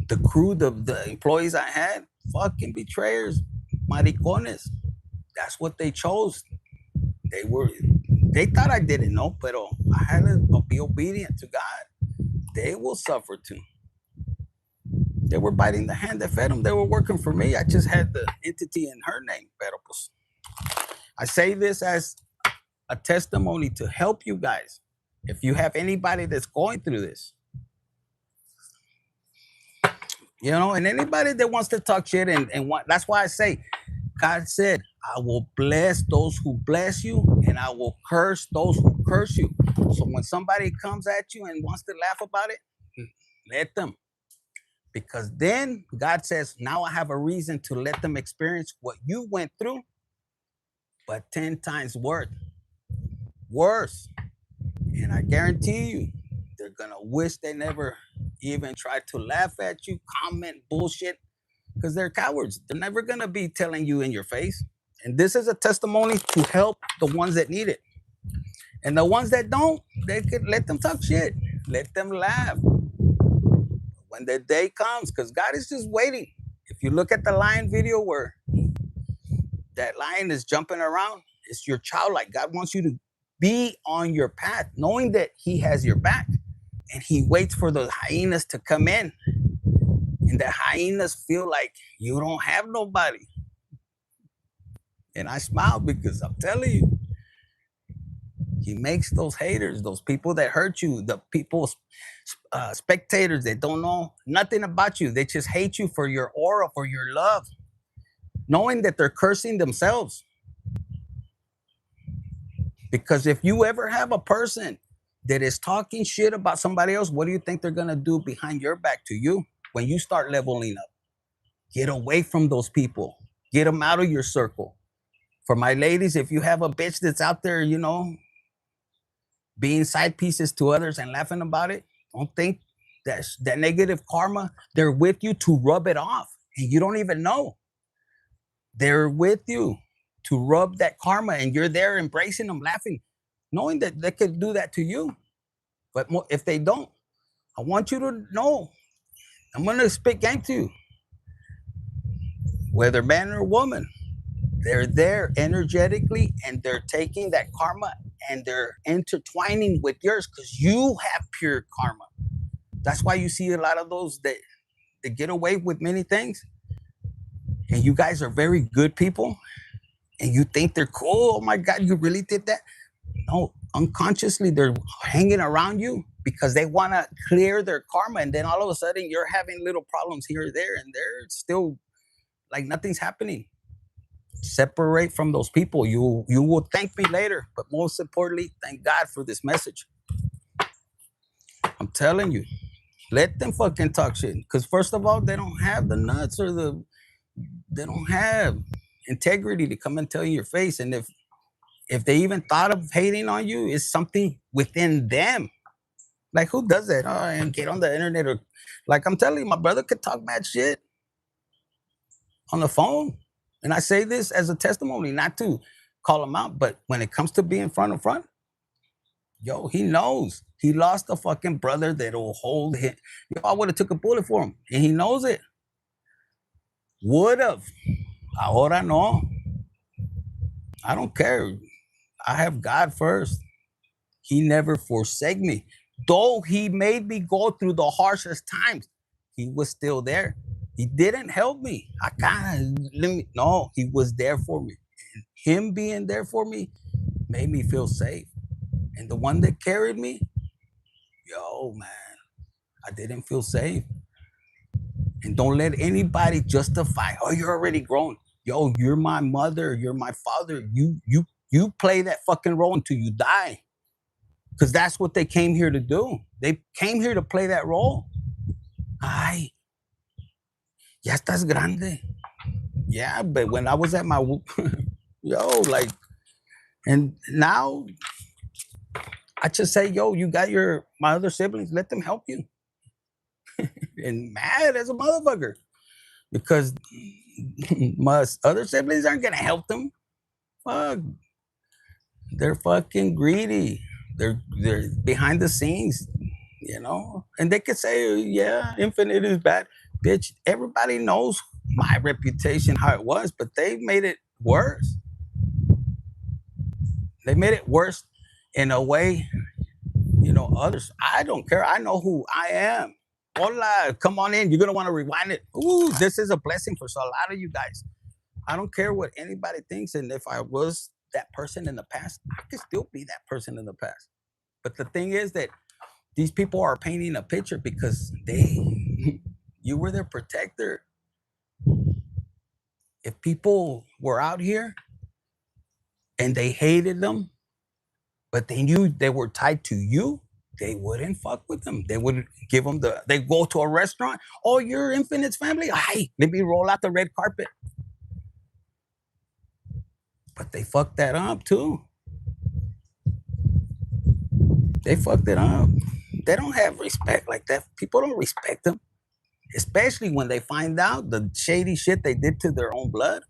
The crew, the employees I had, fucking betrayers, maricones. That's what they chose. They thought I didn't know, but I had to be obedient to God. They will suffer too. They were biting the hand that fed them. They were working for me. I just had the entity in her name. Pero pues, I say this as a testimony to help you guys. If you have anybody that's going through this, you know, and anybody that wants to talk shit and want, that's why I say, God said, I will bless those who bless you and I will curse those who curse you. So when somebody comes at you and wants to laugh about it, let them. Because then God says, now I have a reason to let them experience what you went through, but 10 times worse. And I guarantee you, they're going to wish they never even tried to laugh at you, comment bullshit, because they're cowards. They're never going to be telling you in your face. And this is a testimony to help the ones that need it. And the ones that don't, they could let them talk shit. Let them laugh. When the day comes, because God is just waiting. If you look at the lion video where that lion is jumping around, it's your childlike. God wants you to be on your path, knowing that he has your back. And he waits for those hyenas to come in. And the hyenas feel like you don't have nobody. And I smile because I'm telling you, he makes those haters, those people that hurt you, the people, spectators that don't know nothing about you. They just hate you for your aura, for your love, knowing that they're cursing themselves. Because if you ever have a person that is talking shit about somebody else, what do you think they're going to do behind your back to you when you start leveling up? Get away from those people. Get them out of your circle. For my ladies, if you have a bitch that's out there, you know, being side pieces to others and laughing about it, don't think that negative karma, they're with you to rub it off. And you don't even know. They're with you to rub that karma, and you're there embracing them, laughing, knowing that they could do that to you. But if they don't, I want you to know, I'm going to spit game to you. Whether man or woman, they're there energetically, and they're taking that karma and they're intertwining with yours because you have pure karma. That's why you see a lot of those that get away with many things. And you guys are very good people. And you think they're cool. Oh my God, you really did that? No, unconsciously, they're hanging around you because they want to clear their karma. And then all of a sudden, you're having little problems here or there. And they're still like nothing's happening. Separate from those people. You will thank me later. But most importantly, thank God for this message. I'm telling you, let them fucking talk shit. Because first of all, they don't have the nuts or they don't have integrity to come and tell you your face. And if they even thought of hating on you, it's something within them. Like, who does that? Oh, and get on the internet, or like I'm telling you, my brother could talk mad shit on the phone. And I say this as a testimony, not to call him out, but when it comes to being front, yo, he knows. He lost a fucking brother that'll hold him. Yo, I would have took a bullet for him, and he knows it. Would have. Ahora no. I don't care. I have God first. He never forsake me. Though he made me go through the harshest times, he was still there. He didn't help me. No, he was there for me. And him being there for me made me feel safe. And the one that carried me, yo, man, I didn't feel safe. And don't let anybody justify, oh, you're already grown. yo, you're my mother, you're my father. You play that fucking role until you die. Because that's what they came here to do. They came here to play that role. Ay, ya estás grande. Yeah, but when I was at my yo, like, and now I just say, yo, you got my other siblings, let them help you. And mad as a motherfucker because my other siblings aren't gonna help them. Fuck, they're fucking greedy. They're behind the scenes, and they could say, yeah, Infinite is bad. Bitch, everybody knows my reputation, how it was, but they made it worse. They made it worse in a way, others. I don't care. I know who I am. Hola, come on in. You're gonna want to rewind it. Ooh, this is a blessing for a lot of you guys. I don't care what anybody thinks, and if I was that person in the past, I could still be that person in the past. But the thing is that these people are painting a picture because you were their protector. If people were out here and they hated them, but they knew they were tied to you, they wouldn't fuck with them. They would give them they go to a restaurant. Oh, you're Infinite's family? Hey, let me roll out the red carpet. But they fucked that up too. They fucked it up. They don't have respect like that. People don't respect them. Especially when they find out the shady shit they did to their own blood.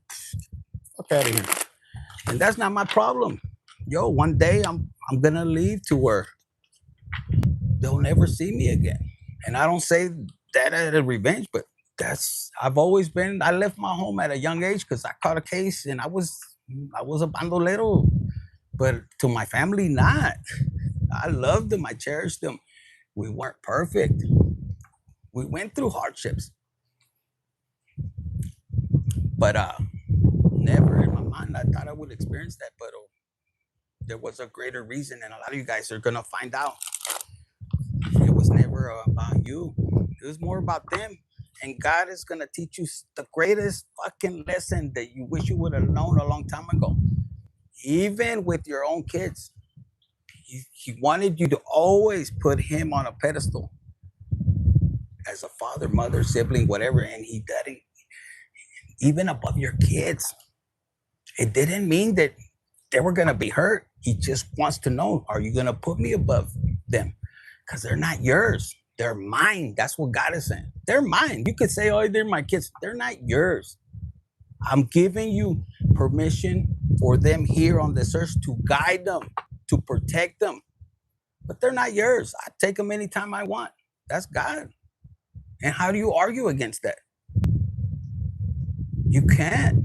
Fuck out of here. And that's not my problem. Yo, one day I'm gonna leave to where they'll never see me again. And I don't say that as a revenge, but I left my home at a young age because I caught a case and I was a bandolero. But to my family, not. I loved them. I cherished them. We weren't perfect. We went through hardships. But never in my mind I thought I would experience that. But there was a greater reason, and a lot of you guys are gonna find out. It was never about you. It was more about them. And God is gonna teach you the greatest fucking lesson that you wish you would have known a long time ago. Even with your own kids, he wanted you to always put him on a pedestal as a father, mother, sibling, whatever. And he did it even above your kids. It didn't mean that they were gonna be hurt. He just wants to know, are you gonna put me above them? Because they're not yours. They're mine. That's what God is saying. They're mine. You could say, oh, they're my kids. They're not yours. I'm giving you permission for them here on this earth to guide them, to protect them. But they're not yours. I take them anytime I want. That's God. And how do you argue against that? You can't.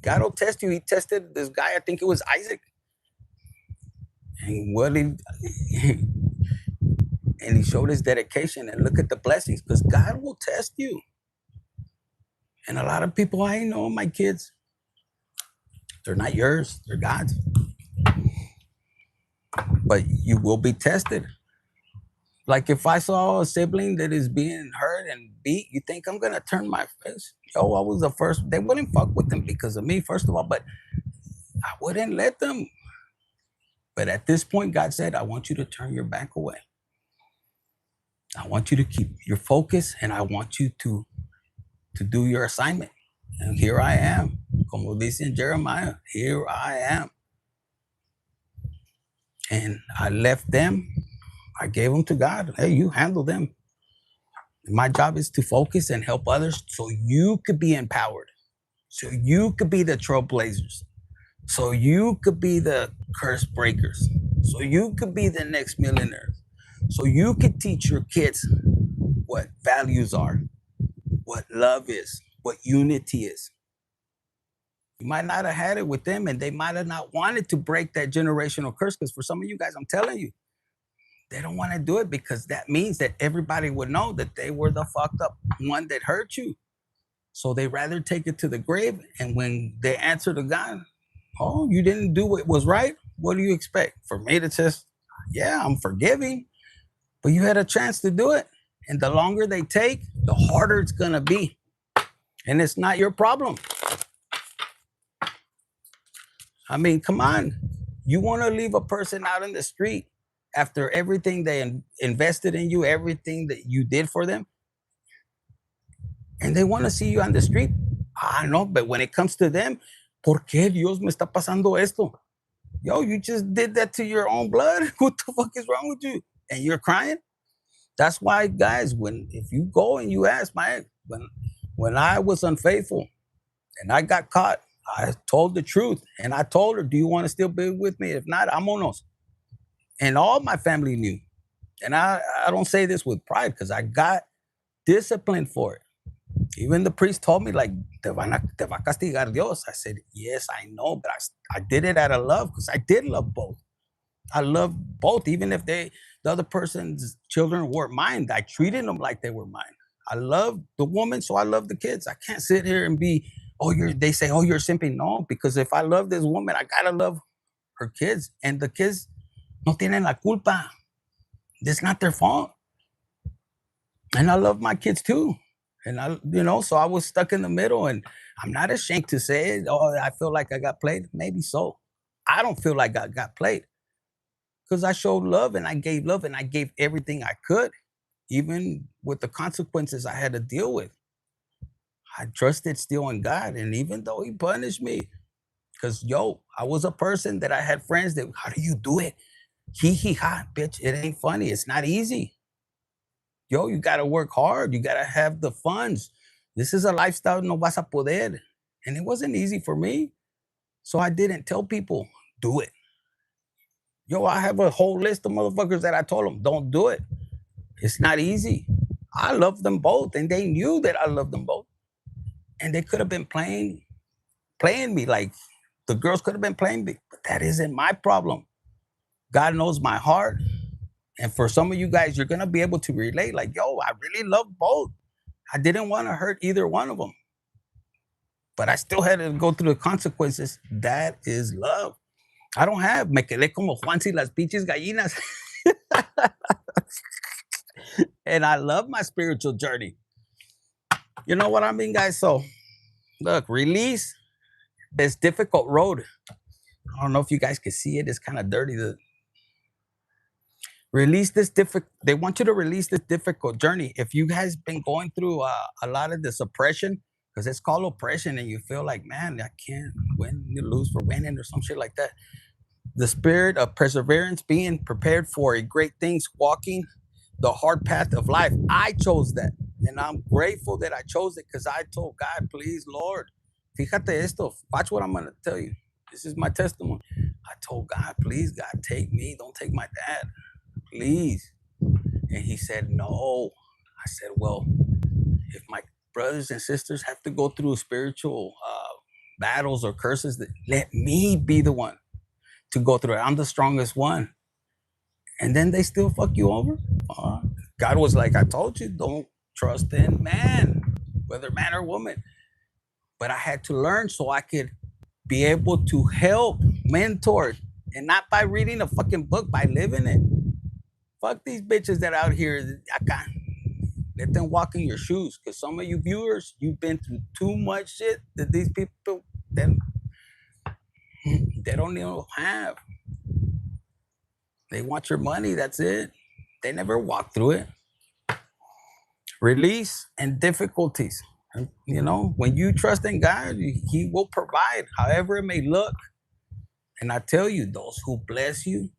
God will test you. He tested this guy, I think it was Isaac. And and he showed his dedication, and look at the blessings, because God will test you. And a lot of people, I know my kids, they're not yours, they're God's. But you will be tested. Like if I saw a sibling that is being hurt and beat, you think I'm gonna turn my face? Yo, I was the first. They wouldn't fuck with them because of me, first of all, but I wouldn't let them. But at this point, God said, I want you to turn your back away. I want you to keep your focus, and I want you to do your assignment. And here I am. Como dice in Jeremiah, here I am. And I left them. I gave them to God. Hey, you handle them. My job is to focus and help others so you could be empowered. So you could be the trailblazers. So you could be the curse breakers. So you could be the next millionaire. So you could teach your kids what values are, what love is, what unity is. You might not have had it with them, and they might have not wanted to break that generational curse, because for some of you guys, I'm telling you, they don't want to do it because that means that everybody would know that they were the fucked up one that hurt you. So they rather take it to the grave, and when they answer to God, oh, you didn't do what was right? What do you expect? For me to just, yeah, I'm forgiving, but you had a chance to do it. And the longer they take, the harder it's going to be. And it's not your problem. I mean, come on. You want to leave a person out in the street after everything they invested in you, everything that you did for them, and they want to see you on the street? I know, but when it comes to them, ¿por qué Dios me está pasando esto? Yo, you just did that to your own blood. What the fuck is wrong with you? And you're crying? That's why, guys, if you go and you ask my ex, when I was unfaithful and I got caught, I told the truth. And I told her, do you want to still be with me? If not, vámonos. And all my family knew. And I don't say this with pride because I got disciplined for it. Even the priest told me, like, te va a castigar Dios. I said, yes, I know, but I did it out of love because I did love both. I love both, even if the other person's children weren't mine. I treated them like they were mine. I love the woman, so I love the kids. I can't sit here and be, they say, oh, you're simping. No, because if I love this woman, I gotta love her kids. And the kids no tienen la culpa. It's not their fault. And I love my kids too. And so I was stuck in the middle, and I'm not ashamed to say it. Oh, I feel like I got played. Maybe so. I don't feel like I got played because I showed love and I gave everything I could, even with the consequences I had to deal with. I trusted still in God. And even though He punished me, because I was a person that I had friends that, how do you do it? Hee ha, bitch. It ain't funny. It's not easy. You got to work hard. You got to have the funds. This is a lifestyle no vas a poder. And it wasn't easy for me. So I didn't tell people, do it. I have a whole list of motherfuckers that I told them, don't do it. It's not easy. I love them both, and they knew that I loved them both. And they could have been playing me like the girls could have been playing me, but that isn't my problem. God knows my heart. And for some of you guys, you're gonna be able to relate, like, I really love both. I didn't want to hurt either one of them, but I still had to go through the consequences. That is love. I don't have me quedé como Juan y las pinches gallinas. And I love my spiritual journey. You know what I mean, guys? So look, release this difficult road. I don't know if you guys can see it. It's kind of dirty. They want you to release this difficult journey. If you guys been going through a lot of this oppression, because it's called oppression, and you feel like, man, I can't win, you lose for winning or some shit like that. The spirit of perseverance, being prepared for a great things, walking the hard path of life. I chose that. And I'm grateful that I chose it because I told God, please, Lord, fíjate esto. Watch what I'm going to tell you. This is my testimony. I told God, please, God, take me. Don't take my dad. Please. And He said, no. I said, well, if my brothers and sisters have to go through spiritual battles or curses, let me be the one to go through it. I'm the strongest one. And then they still fuck you over. God was like, I told you, don't trust in man, whether man or woman. But I had to learn so I could be able to help, mentor, and not by reading a fucking book, by living it. Fuck these bitches that out here. Let them walk in your shoes. Because some of you viewers, you've been through too much shit that these people, they don't even have. They want your money. That's it. They never walk through it. Release and difficulties. When you trust in God, He will provide, however it may look. And I tell you, those who bless you,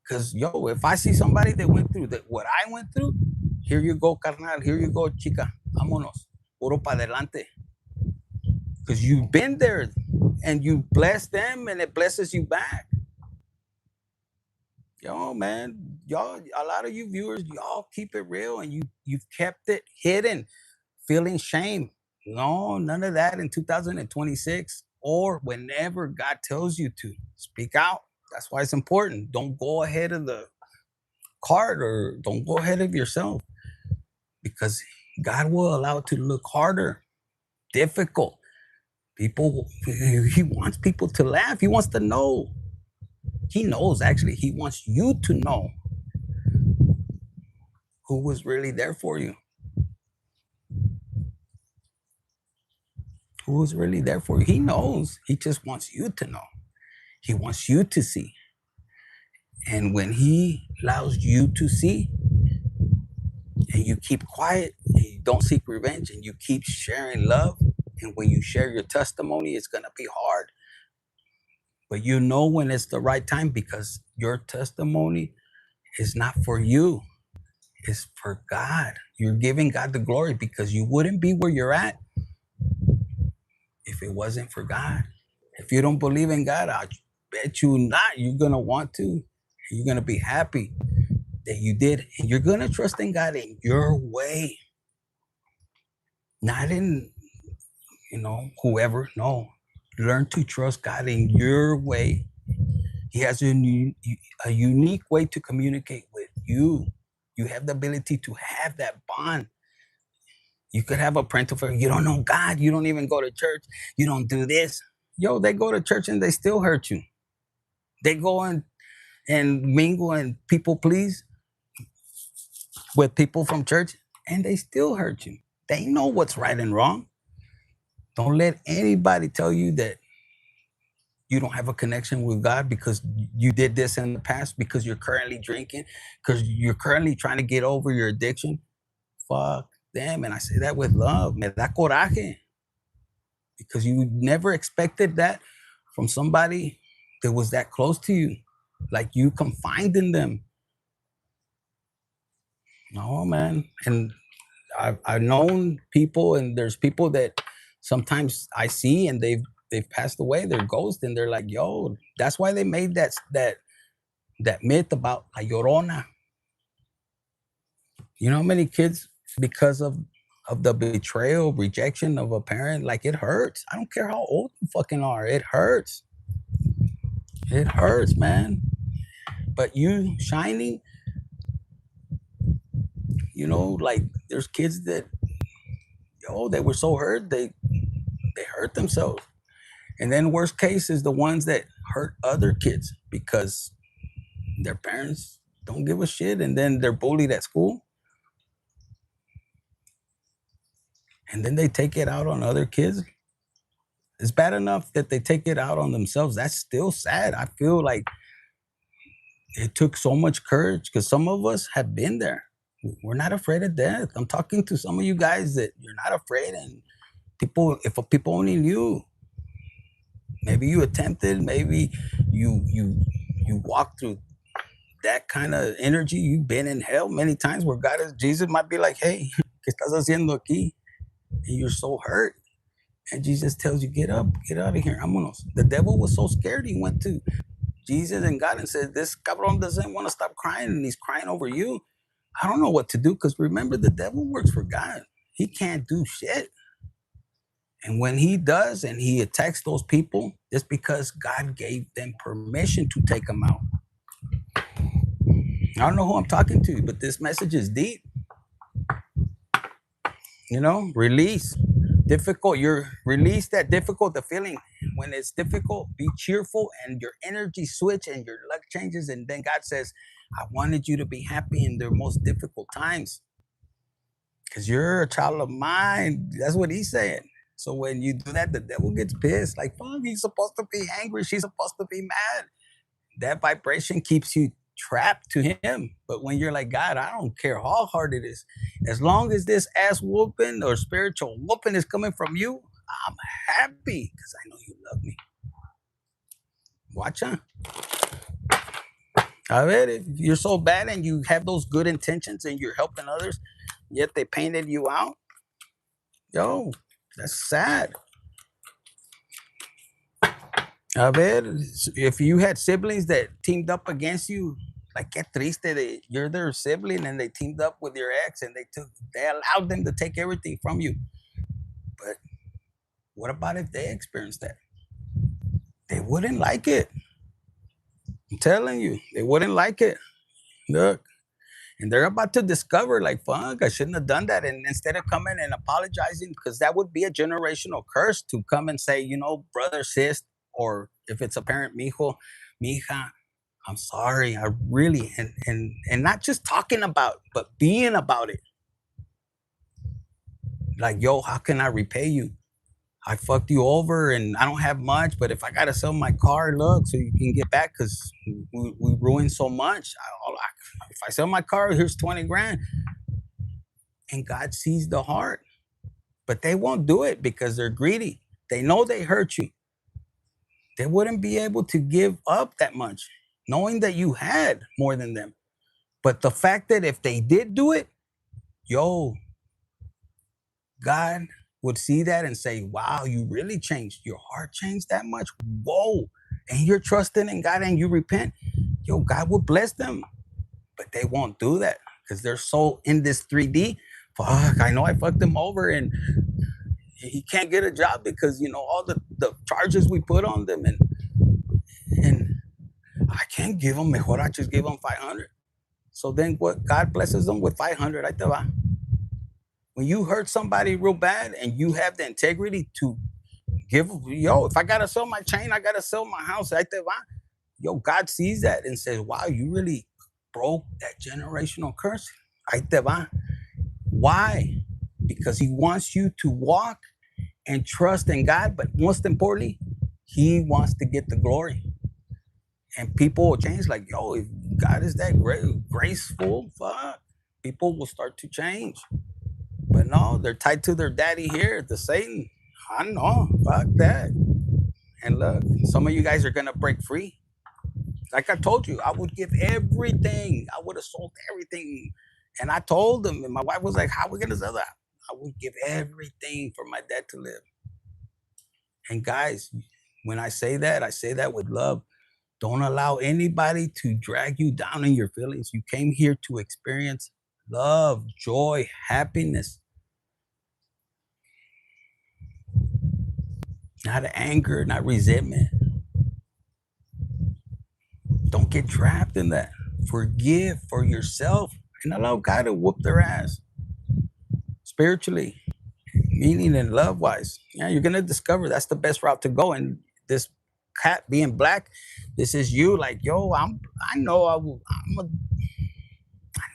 because if I see somebody that went through what I went through, here you go, carnal. Here you go, chica. Vámonos. Puro pa adelante. Because you've been there, and you bless them, and it blesses you back. Man, y'all, a lot of you viewers, y'all keep it real, and you've kept it hidden, feeling shame. No, none of that in 2026 or whenever God tells you to speak out. That's why it's important. Don't go ahead of the cart, or don't go ahead of yourself, because God will allow it to look harder, difficult. He wants people to laugh. He wants to know. He knows, actually. He wants you to know who was really there for you. who is really there for you. He knows. He just wants you to know. He wants you to see. And when he allows you to see, and you keep quiet, and you don't seek revenge, and you keep sharing love, and when you share your testimony, it's going to be hard. But you know when it's the right time, because your testimony is not for you, it's for God. You're giving God the glory, because you wouldn't be where you're at if it wasn't for God. If you don't believe in God, I bet you not. You're going to want to. You're going to be happy that you did. And you're going to trust in God in your way, not in, whoever. No. Learn to trust God in your way. He has a unique way to communicate with you. You have the ability to have that bond. You could have a parental figure. You don't know God. You don't even go to church. You don't do this. Yo, they go to church and they still hurt you. They go and mingle and people please with people from church, and they still hurt you. They know what's right and wrong. Don't let anybody tell you that you don't have a connection with God because you did this in the past, because you're currently drinking, because you're currently trying to get over your addiction. Fuck them. And I say that with love. Me da coraje. Because you never expected that from somebody that was that close to you. Like you confided in them. No, man. And I've known people, and there's people that sometimes I see and they've passed away, they're ghosts, and they're like, yo, that's why they made that myth about La Llorona. You know how many kids, because of the betrayal, rejection of a parent, like it hurts. I don't care how old you fucking are, it hurts. It hurts, man. But you shining, like there's kids that, they were so hurt, they hurt themselves. And then worst case is the ones that hurt other kids because their parents don't give a shit, and then they're bullied at school. And then they take it out on other kids. It's bad enough that they take it out on themselves. That's still sad. I feel like it took so much courage, because some of us have been there. We're not afraid of death. I'm talking to some of you guys that you're not afraid, and if people only knew. Maybe you attempted, maybe you walked through that kind of energy. You've been in hell many times where Jesus might be like, hey, ¿qué estás haciendo aquí? And you're so hurt. And Jesus tells you, get up, get out of here. Vámonos. The devil was so scared, he went to Jesus and God and said, this cabron doesn't want to stop crying, and he's crying over you. I don't know what to do, because remember, the devil works for God. He can't do shit. And when he does and he attacks those people, it's because God gave them permission to take them out. I don't know who I'm talking to, but this message is deep. Release. Difficult. Release that difficult, the feeling. When it's difficult, be cheerful, and your energy switch and your luck changes. And then God says, I wanted you to be happy in their most difficult times, because you're a child of mine. That's what he's saying. So when you do that, the devil gets pissed. Like, fuck, he's supposed to be angry. She's supposed to be mad. That vibration keeps you trapped to him. But when you're like, God, I don't care how hard it is. As long as this ass whooping or spiritual whooping is coming from you, I'm happy, because I know you love me. Watch out. A ver, if you're so bad and you have those good intentions and you're helping others, yet they painted you out, yo, that's sad. A ver, if you had siblings that teamed up against you, like, qué triste that you're their sibling and they teamed up with your ex and they allowed them to take everything from you. But what about if they experienced that? They wouldn't like it. I'm telling you, they wouldn't like it. Look. And they're about to discover, like, fuck, I shouldn't have done that. And instead of coming and apologizing, because that would be a generational curse, to come and say, brother, sis, or if it's a parent, mijo, mija, I'm sorry. I really, and not just talking about, but being about it. Like, yo, how can I repay you? I fucked you over and I don't have much, but if I gotta sell my car, look, so you can get back, because we ruined so much. If I sell my car, here's 20 grand. And God sees the heart, but they won't do it because they're greedy. They know they hurt you. They wouldn't be able to give up that much, knowing that you had more than them. But the fact that if they did do it, yo, God would see that and say, wow, you really changed. Your heart changed that much. Whoa. And you're trusting in God and you repent. Yo, God will bless them. But they won't do that because they're so in this 3D. Fuck, I know I fucked him over and he can't get a job because, all the charges we put on them. And I can't give them, mejor I just give them 500. So then what? God blesses them with 500. Ahí te va. When you hurt somebody real bad and you have the integrity to give, if I gotta sell my chain, I gotta sell my house. Ahí te va. Yo, God sees that and says, wow, you really broke that generational curse. Ahí te va. Why? Because he wants you to walk and trust in God, but most importantly, he wants to get the glory. And people will change, like, yo, if God is that graceful, fuck, people will start to change. But no, they're tied to their daddy here, the Satan. I know, fuck that. And look, some of you guys are gonna break free. Like I told you, I would give everything. I would have sold everything. And I told them, and my wife was like, how are we gonna sell that? I would give everything for my dad to live. And guys, when I say that with love. Don't allow anybody to drag you down in your feelings. You came here to experience love, joy, happiness, not anger, not resentment. Don't get trapped in that. Forgive for yourself and allow God to whoop their ass spiritually, meaning and love wise. Yeah, you're going to discover that's the best route to go. And this cat being black, this is you. Like, yo, I know I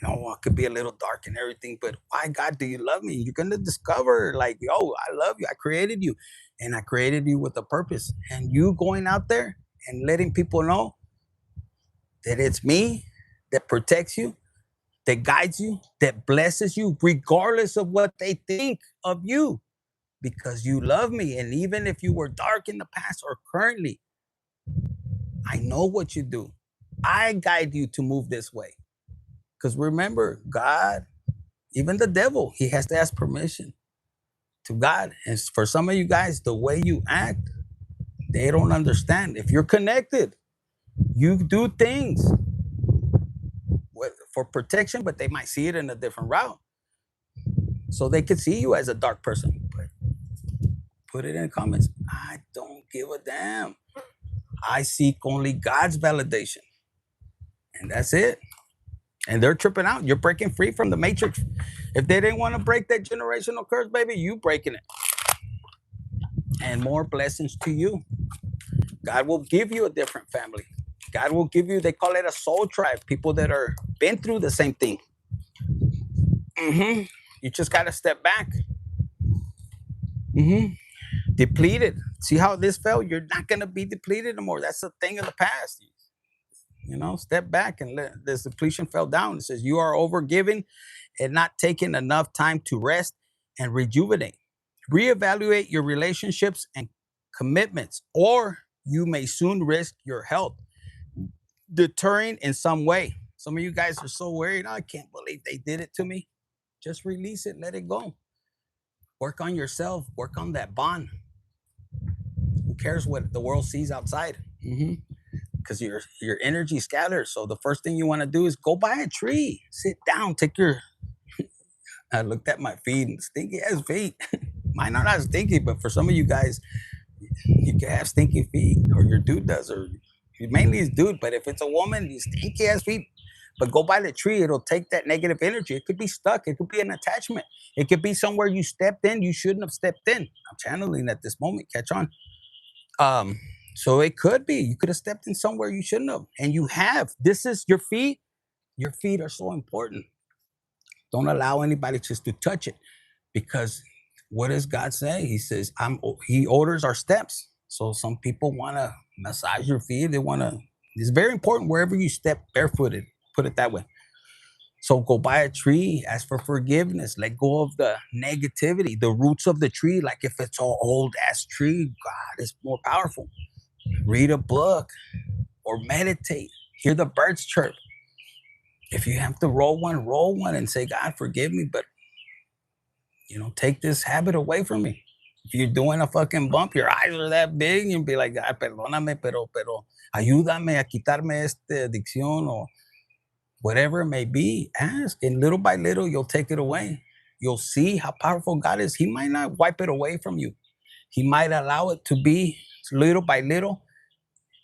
know I could be a little dark and everything, but why, God, do you love me? You're gonna discover, like, yo, I love you. I created you, and I created you with a purpose. And you going out there and letting people know that it's me that protects you, that guides you, that blesses you, regardless of what they think of you, because you love me. And even if you were dark in the past or currently, I know what you do. I guide you to move this way. Because remember, God, even the devil, he has to ask permission to God. And for some of you guys, the way you act, they don't understand. If you're connected, you do things for protection, but they might see it in a different route. So they could see you as a dark person. But put it in the comments. I don't give a damn. I seek only God's validation. And that's it. And they're tripping out. You're breaking free from the matrix. If they didn't want to break that generational curse, baby, you breaking it. And more blessings to you. God will give you a different family. God will give you, they call it a soul tribe, people that are been through the same thing. You just got to step back. Depleted. See how this felt? You're not going to be depleted anymore. That's a thing of the past. Step back and let this depletion fell down. It says you are overgiving and not taking enough time to rest and rejuvenate. Reevaluate your relationships and commitments, or you may soon risk your health deterring in some way. Some of you guys are so worried. I can't believe they did it to me. Just release it, let it go. Work on yourself, work on that bond. Who cares what the world sees outside? Because your energy scatters. So the first thing you want to do is go buy a tree, sit down, take your. I looked at my feet, and stinky ass feet. Mine are not stinky, but for some of you guys, you can have stinky feet, or your dude does, or mainly his dude. But if it's a woman, you stinky ass feet. But go by the tree, it'll take that negative energy. It could be stuck, it could be an attachment, it could be somewhere you stepped in, you shouldn't have stepped in. I'm channeling at this moment, catch on. So it could be you could have stepped in somewhere you shouldn't have, and you have. This is your feet. Your feet are so important. Don't allow anybody just to touch it, because What does God say? He says, he orders our steps. So some people want to massage your feet. They want to, it's very important wherever you step barefooted, put it that way. So go by a tree, ask for forgiveness, let go of the negativity, the roots of the tree. Like if it's an old ass tree, God is more powerful. Read a book or meditate, hear the birds chirp. If you have to roll one and say, God, forgive me, but take this habit away from me. If you're doing a fucking bump, your eyes are that big, you'll be like, God, perdóname, pero ayúdame a quitarme esta adicción or whatever it may be. Ask, and little by little, you'll take it away. You'll see how powerful God is. He might not wipe it away from you. He might allow it to be little by little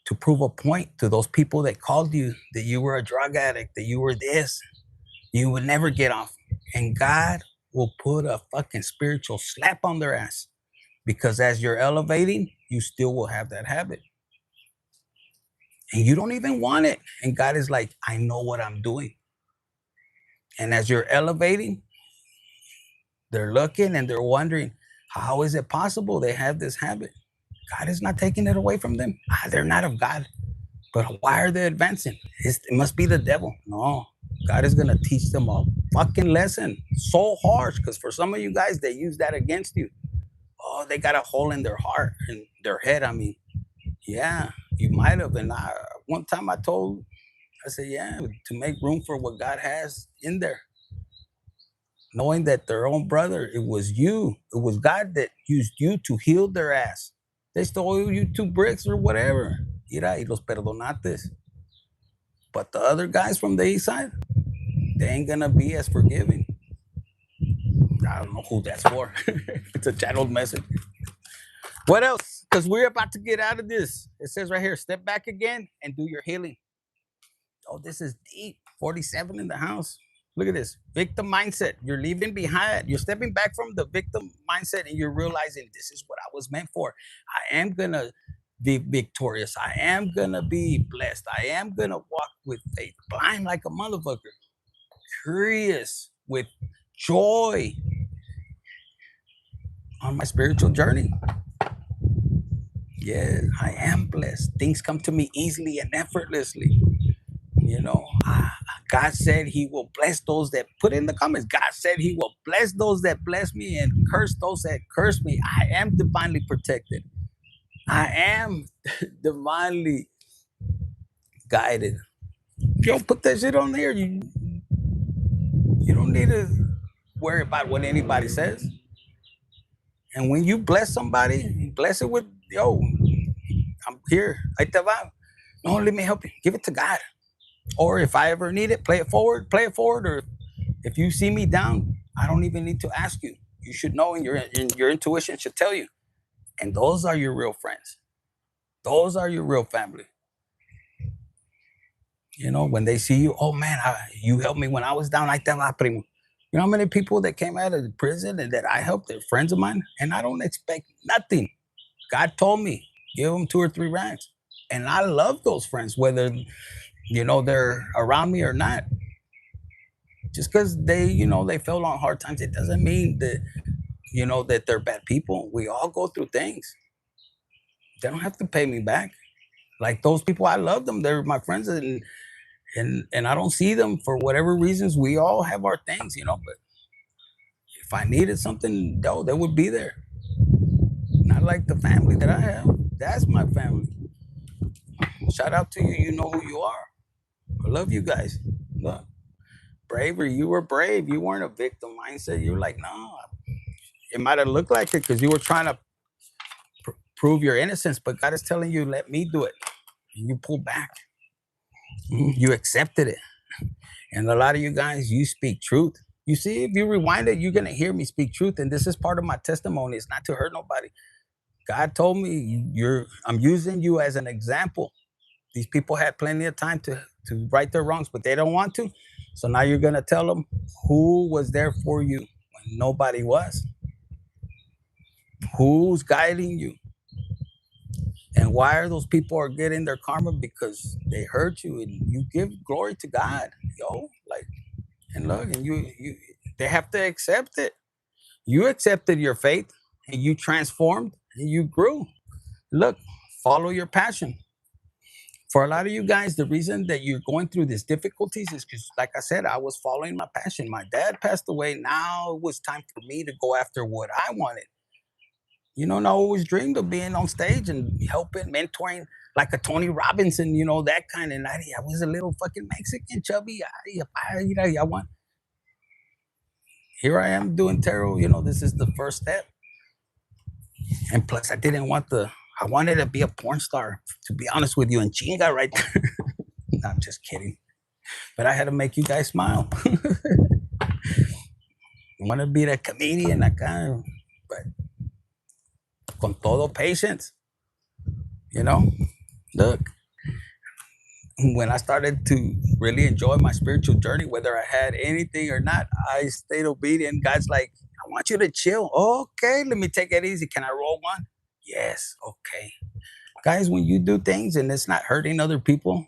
to prove a point to those people that called you that you were a drug addict, that you were this, you would never get off. And God will put a fucking spiritual slap on their ass because as you're elevating, you still will have that habit. And you don't even want it. And God is like, I know what I'm doing. And as you're elevating, they're looking and they're wondering, how is it possible they have this habit? God is not taking it away from them. They're not of God. But why are they advancing? It must be the devil. No, God is going to teach them a fucking lesson so harsh because for some of you guys, they use that against you. Oh, they got a hole in their heart, in their head. I mean, yeah, you might have. And one time I said, yeah, to make room for what God has in there. Knowing that their own brother, it was you, it was God that used you to heal their ass. They stole you 2 bricks or whatever. Mira, y los perdonates. But the other guys from the east side, they ain't gonna be as forgiving. I don't know who that's for. It's a channeled message. What else? Because we're about to get out of this. It says right here, step back again and do your healing. Oh, this is deep. 47 in the house. Look at this. Victim mindset. You're leaving behind. You're stepping back from the victim mindset and you're realizing this is what I was meant for. I am going to be victorious. I am going to be blessed. I am going to walk with faith, blind like a motherfucker, curious with joy on my spiritual journey. Yeah, I am blessed. Things come to me easily and effortlessly. God said he will bless those that put in the comments. God said he will bless those that bless me and curse those that curse me. I am divinely protected. I am divinely guided. You don't put that shit on there. You don't need to worry about what anybody says. And when you bless somebody, bless it with, yo, I'm here. Ahí te va. No, let me help you. Give it to God. Or if I ever need it, play it forward. Or if you see me down, I don't even need to ask you. You should know, and your intuition should tell you. And those are your real friends. Those are your real family. When they see you, oh man, you helped me when I was down. Like that, primo. You know how many people that came out of prison and that I helped? They're friends of mine, and I don't expect nothing. God told me, give them 2 or 3 ranks. And I love those friends, whether they're around me or not. Just because they fell on hard times, it doesn't mean that that they're bad people. We all go through things. They don't have to pay me back. Like those people, I love them. They're my friends, and I don't see them for whatever reasons. We all have our things, But if I needed something, they would be there. Not like the family that I have. That's my family. Shout out to you. You know who you are. I love you guys. Look, bravery. You were brave. You weren't a victim mindset. You were like, no. It might have looked like it because you were trying to prove your innocence, but God is telling you, let me do it. And you pull back. You accepted it. And a lot of you guys, you speak truth. You see, if you rewind it, you're going to hear me speak truth. And this is part of my testimony. It's not to hurt nobody. God told me, I'm using you as an example. These people had plenty of time to right their wrongs, but they don't want to. So now you're going to tell them who was there for you when nobody was. Who's guiding you? And why are those people are getting their karma? Because they hurt you, and you give glory to God, and look, and they have to accept it. You accepted your fate and you transformed and you grew. Look, follow your passion. For a lot of you guys, the reason that you're going through these difficulties is because, like I said, I was following my passion. My dad passed away. Now it was time for me to go after what I wanted. And I always dreamed of being on stage and helping, mentoring like a Tony Robinson, that kind. And I was a little fucking Mexican, chubby. I want. Here I am doing tarot. This is the first step. And plus, I wanted to be a porn star, to be honest with you, and chinga right there. No, I'm just kidding. But I had to make you guys smile. I want to be a comedian acá, but con todo patience, you know? Look, when I started to really enjoy my spiritual journey, whether I had anything or not, I stayed obedient. God's like, I want you to chill. Okay, let me take it easy. Can I roll one? Yes, okay. Guys, when you do things and it's not hurting other people,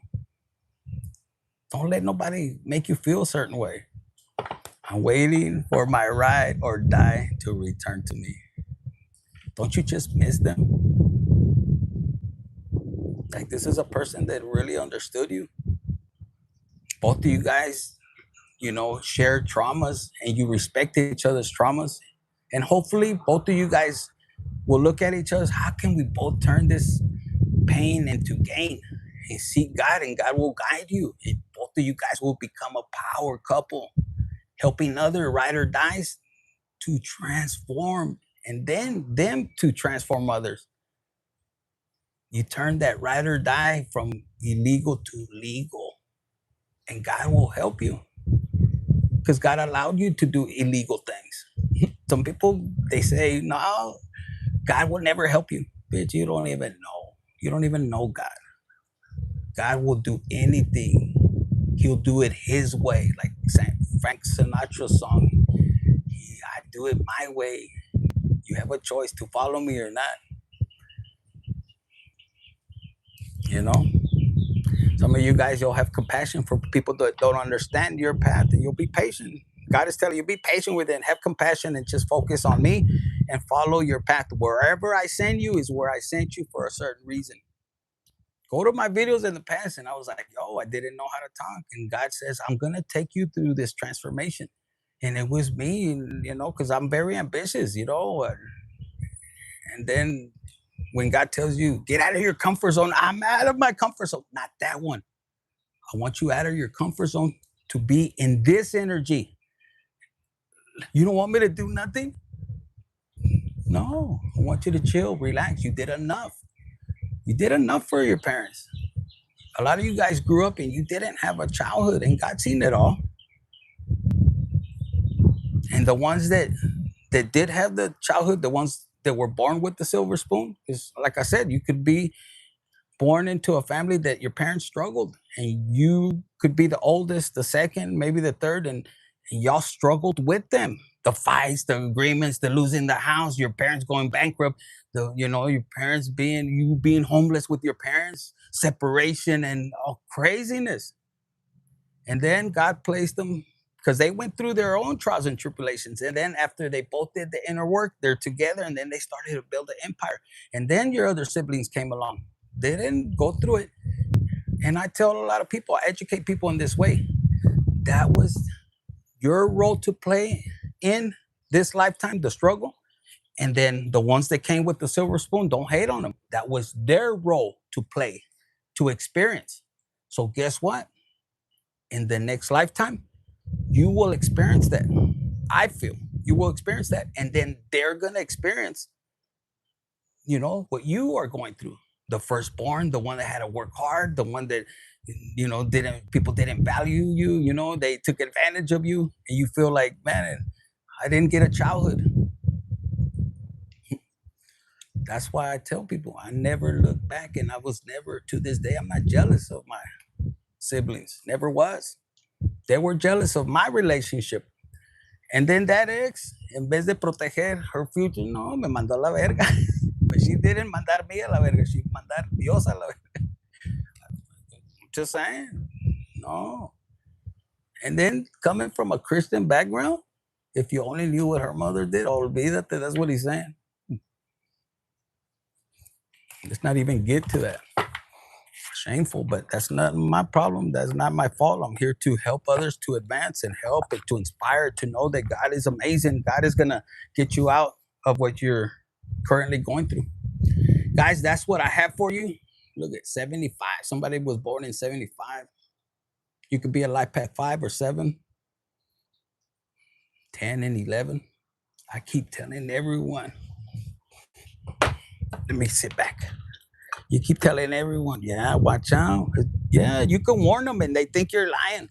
don't let nobody make you feel a certain way. I'm waiting for my ride or die to return to me. Don't you just miss them? Like, this is a person that really understood you. Both of you guys, share traumas and you respected each other's traumas. And hopefully, both of you guys will look at each other. How can we both turn this pain into gain and seek God, and God will guide you? And both of you guys will become a power couple, helping other ride or dies to transform and then them to transform others. You turn that ride or die from illegal to legal, and God will help you because God allowed you to do illegal things. Some people, they say, no, God will never help you. Bitch, you don't even know. You don't even know God. God will do anything. He'll do it his way. Like Frank Sinatra's song, I do it my way. You have a choice to follow me or not. Some of you guys, you'll have compassion for people that don't understand your path, and you'll be patient. God is telling you, be patient with it and have compassion and just focus on me and follow your path. Wherever I send you is where I sent you for a certain reason. Go to my videos in the past, and I was like, yo, I didn't know how to talk. And God says, I'm going to take you through this transformation. And it was me, because I'm very ambitious, and then when God tells you, get out of your comfort zone, I'm out of my comfort zone. Not that one. I want you out of your comfort zone to be in this energy. You don't want me to do nothing? No, I want you to chill, relax. You did enough. You did enough for your parents. A lot of you guys grew up and you didn't have a childhood, and God seen it all. And the ones that did have the childhood, the ones that were born with the silver spoon, is like I said, you could be born into a family that your parents struggled, and you could be the oldest, the second, maybe the third, and y'all struggled with them. The fights, the agreements, the losing the house, your parents going bankrupt, your parents being homeless with your parents, separation and all craziness. And then God placed them because they went through their own trials and tribulations. And then after they both did the inner work, they're together, and then they started to build an empire. And then your other siblings came along. They didn't go through it. And I tell a lot of people, I educate people in this way. That was your role to play in this lifetime, the struggle. And then the ones that came with the silver spoon, don't hate on them. That was their role to play, to experience. So guess what? In the next lifetime, you will experience that. I feel you will experience that. And then they're going to experience, what you are going through. The firstborn, the one that had to work hard, the one that, people didn't value you, they took advantage of you. And you feel like, man, I didn't get a childhood. That's why I tell people I never look back, and I was never, to this day, I'm not jealous of my siblings. Never was. They were jealous of my relationship. And then that ex, en vez de proteger her future, no, me mandó a la verga. But she didn't mandar me a la verga. She mandar Dios a la verga. Just saying. No. And then coming from a Christian background, If you only knew what her mother did, olvídate. That's what he's saying. Let's not even get to that. Shameful, but that's not my problem. That's not my fault. I'm here to help others to advance and help and to inspire, to know that God is amazing. God is gonna get you out of what you're currently going through. Guys, that's what I have for you. Look at 75. Somebody was born in 75. You could be a life path 5 or 7, 10 and 11. I keep telling everyone, let me sit back. You keep telling everyone, yeah, watch out. Yeah, you can warn them and they think you're lying.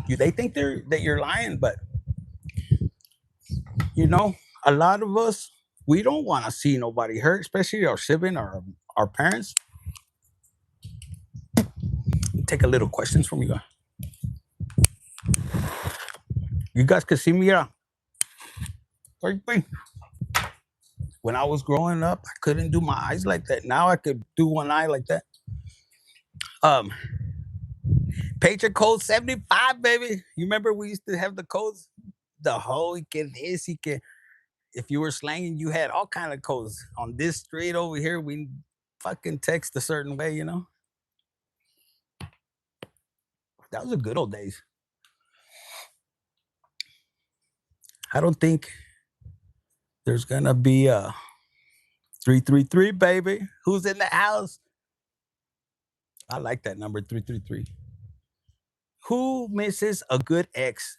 They think that you're lying, but you know, a lot of us, we don't want to see nobody hurt, especially our sibling or our parents. Take a little questions from you guys. You guys can see me. When I was growing up, I couldn't do my eyes like that. Now I could do one eye like that. Um, Patron code 75, baby. You remember we used to have the codes? The whole this, if you were slanging, you had all kind of codes. On this street over here, we fucking text a certain way, you know? That was the good old days. I don't think there's gonna be a 333, baby. Who's in the house? I like that number 333. Who misses a good ex?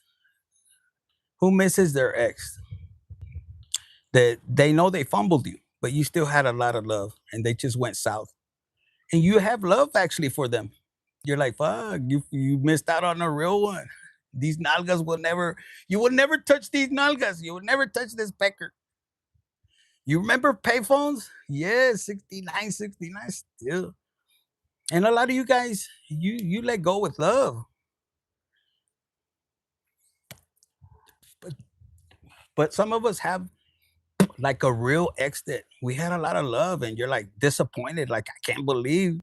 Who misses their ex? That they know they fumbled you, but you still had a lot of love and they just went south. And you have love actually for them. You're like, fuck, you missed out on a real one. These nalgas will never, you will never touch these nalgas. You will never touch this pecker. You remember payphones? Yes, 69, 69 still. And a lot of you guys, you let go with love. But but some of us have like a real ex that we had a lot of love and you're like disappointed, like I can't believe.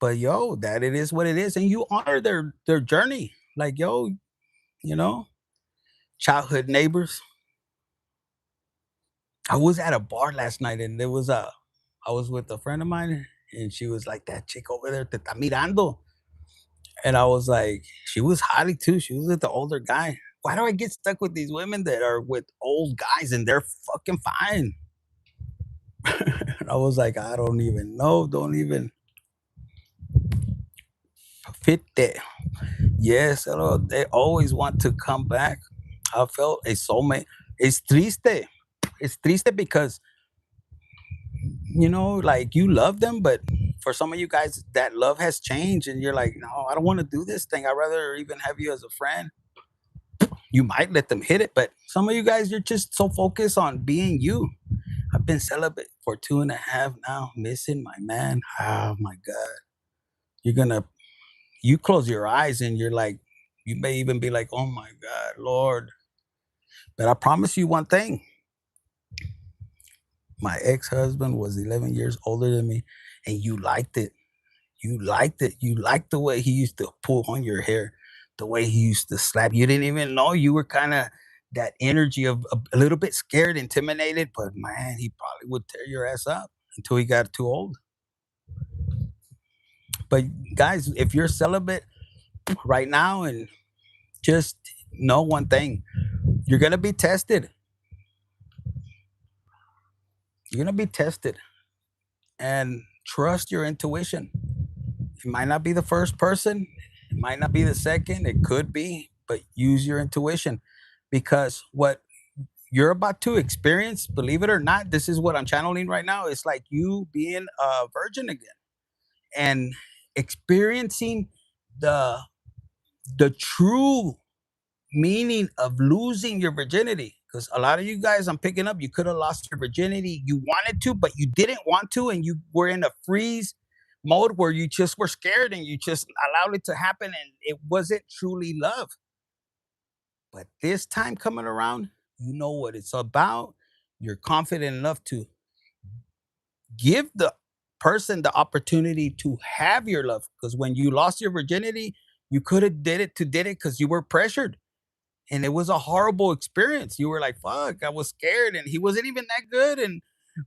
But yo, that it is what it is. And you honor their journey. Like, yo, you know, childhood neighbors. I was at a bar last night and I was with a friend of mine and she was like, that chick over there, te está mirando. And I was like, she was hottie too. She was with the older guy. Why do I get stuck with these women that are with old guys and they're fucking fine? I was like, I don't even know. Don't even fit that. Yes, hello. They always want to come back. I felt a soulmate. It's triste. It's triste because like you love them, but for some of you guys, that love has changed, and you're like, no, I don't want to do this thing. I'd rather even have you as a friend. You might let them hit it, but some of you guys, you're just so focused on being you. I've been celibate for 2.5 now, missing my man. Oh my God. You're gonna you close your eyes and you're like, you may even be like, oh my God, Lord. But I promise you one thing. My ex-husband was 11 years older than me, and you liked it. You liked it. You liked the way he used to pull on your hair, the way he used to slap. You didn't even know you were kind of that energy of a little bit scared, intimidated, but man, he probably would tear your ass up until he got too old. But guys, if you're celibate right now and just know one thing, you're gonna be tested. You're gonna be tested, and trust your intuition. It might not be the first person, it might not be the second, it could be, but use your intuition because what you're about to experience, believe it or not, this is what I'm channeling right now. It's like you being a virgin again and experiencing the the true meaning of losing your virginity. Because a lot of you guys, I'm picking up, you could have lost your virginity. You wanted to, but you didn't want to, and you were in a freeze mode where you just were scared and you just allowed it to happen, and it wasn't truly love. But this time coming around, you know what it's about. You're confident enough to give the person the opportunity to have your love. Because when you lost your virginity, You could have did it because you were pressured, and it was a horrible experience. You were like, "Fuck," I was scared, and he wasn't even that good, and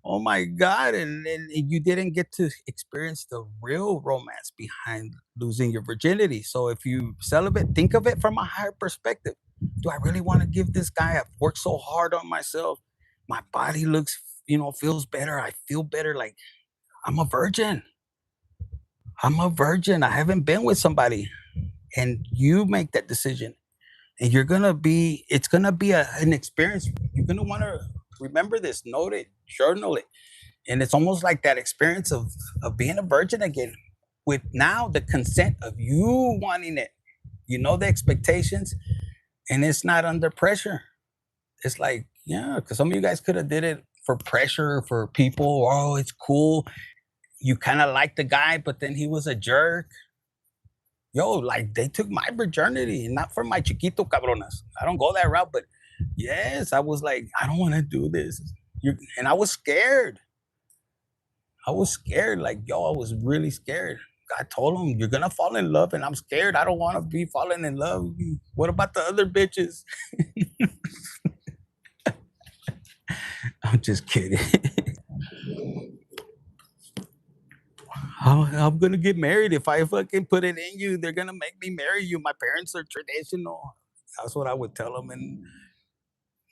oh my god, and you didn't get to experience the real romance behind losing your virginity. So if you celibate, think of it from a higher perspective. Do I really want to give this guy? I've worked so hard on myself. My body looks, feels better. I feel better. Like I'm a virgin. I'm a virgin. I haven't been with somebody, and you make that decision, and it's gonna be an experience. You're gonna want to remember this, note it, journal it, and it's almost like that experience of being a virgin again, with now the consent of you wanting it. You know the expectations, and it's not under pressure. It's like, yeah, because some of you guys could have did it for pressure, for people. Oh, it's cool. You kind of like the guy, but then he was a jerk. Yo, like they took my virginity, not for my chiquito cabronas. I don't go that route, but yes, I was like, I don't want to do this. And I was scared. I was scared. Like, yo, I was really scared. I told him, you're gonna fall in love, and I'm scared. I don't want to be falling in love. What about the other bitches? I'm just kidding. I'm gonna get married. If I fucking put it in you, they're gonna make me marry you. My parents are traditional. That's what I would tell them. And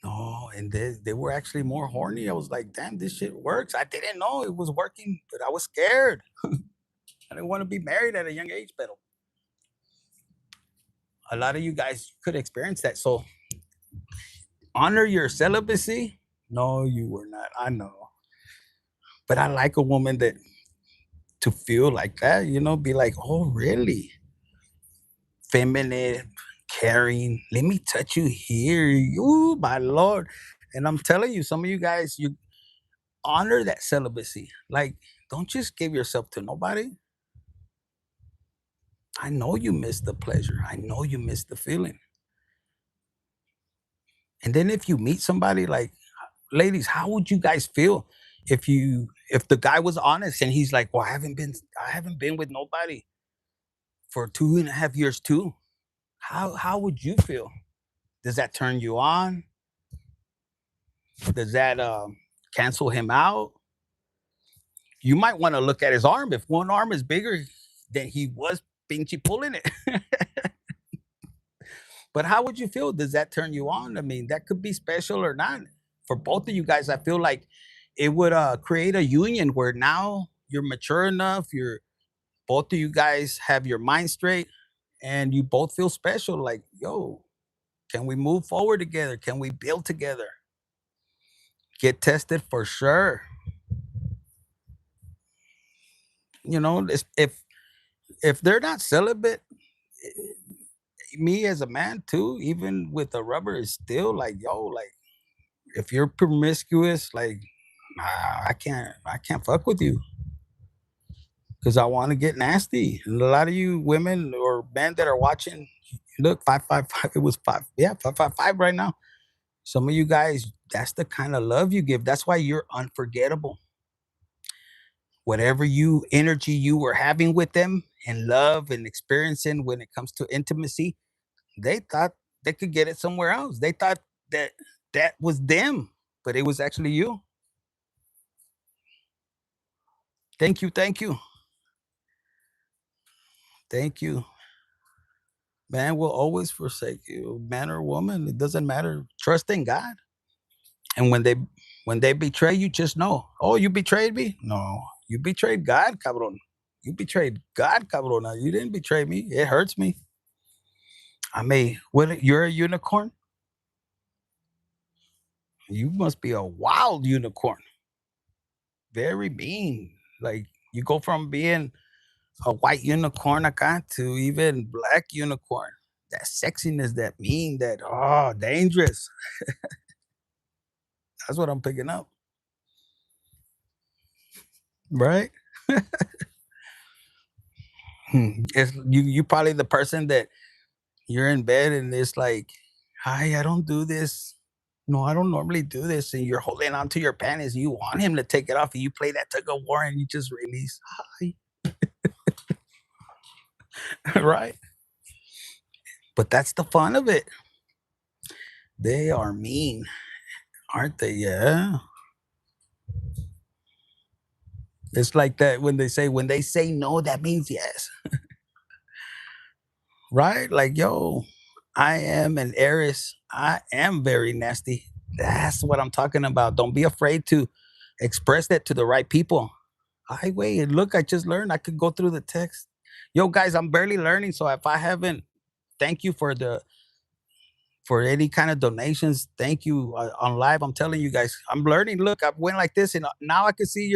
no, and they were actually more horny. I was like, damn, this shit works. I didn't know it was working, but I was scared. I didn't want to be married at a young age, but a lot of you guys could experience that. So honor your celibacy. No, you were not. I know. But I like a woman that to feel like that, be like, oh, really? Feminine, caring. Let me touch you here. You, my Lord. And I'm telling you, some of you guys, you honor that celibacy. Like, don't just give yourself to nobody. I know you miss the pleasure. I know you miss the feeling. And then if you meet somebody like, ladies, how would you guys feel if the guy was honest and he's like, well, I haven't been with nobody for 2.5 years too. How would you feel? Does that turn you on? Does that cancel him out? You might want to look at his arm. If one arm is bigger, then he was pinchy pulling it. But how would you feel? Does that turn you on? I mean, that could be special or not. For both of you guys, I feel like it would create a union where now you're mature enough, you're both of you guys have your mind straight, and you both feel special. Like, yo, can we move forward together? Can we build together? Get tested for sure. If they're not celibate, me as a man too, even with a rubber, is still like, yo, like if you're promiscuous, like I can't fuck with you because I want to get nasty. And a lot of you women or men that are watching, look, 555, it was five, yeah, 555 right now. Some of you guys, that's the kind of love you give. That's why you're unforgettable. Whatever you energy you were having with them and love and experiencing when it comes to intimacy, they thought they could get it somewhere else. They thought that that was them, but it was actually you. Thank you, thank you, thank you. Man will always forsake you, man or woman. It doesn't matter. Trust in God. And when they betray you, just know, oh, you betrayed me. No, you betrayed God, cabron. You betrayed God, cabrona. You didn't betray me. It hurts me. I may. What? You're a unicorn. You must be a wild unicorn. Very mean. Like you go from being a white unicorn acá to even black unicorn. That sexiness, that mean, that dangerous. That's what I'm picking up. Right? It's you probably the person that you're in bed and it's like, hi, I don't do this. No, I don't normally do this. And you're holding on to your panties. You want him to take it off and you play that tug of war and you just release. Hi. Right? But that's the fun of it. They are mean, aren't they? Yeah. It's like that when they say no, that means yes. Right? Like, yo, I am an Aries. I am very nasty. That's what I'm talking about. Don't be afraid to express that to the right people. I wait, look, I just learned. I could go through the text. Yo, guys, I'm barely learning. So if I haven't, thank you for any kind of donations. Thank you on live. I'm telling you guys, I'm learning. Look, I went like this, and now I can see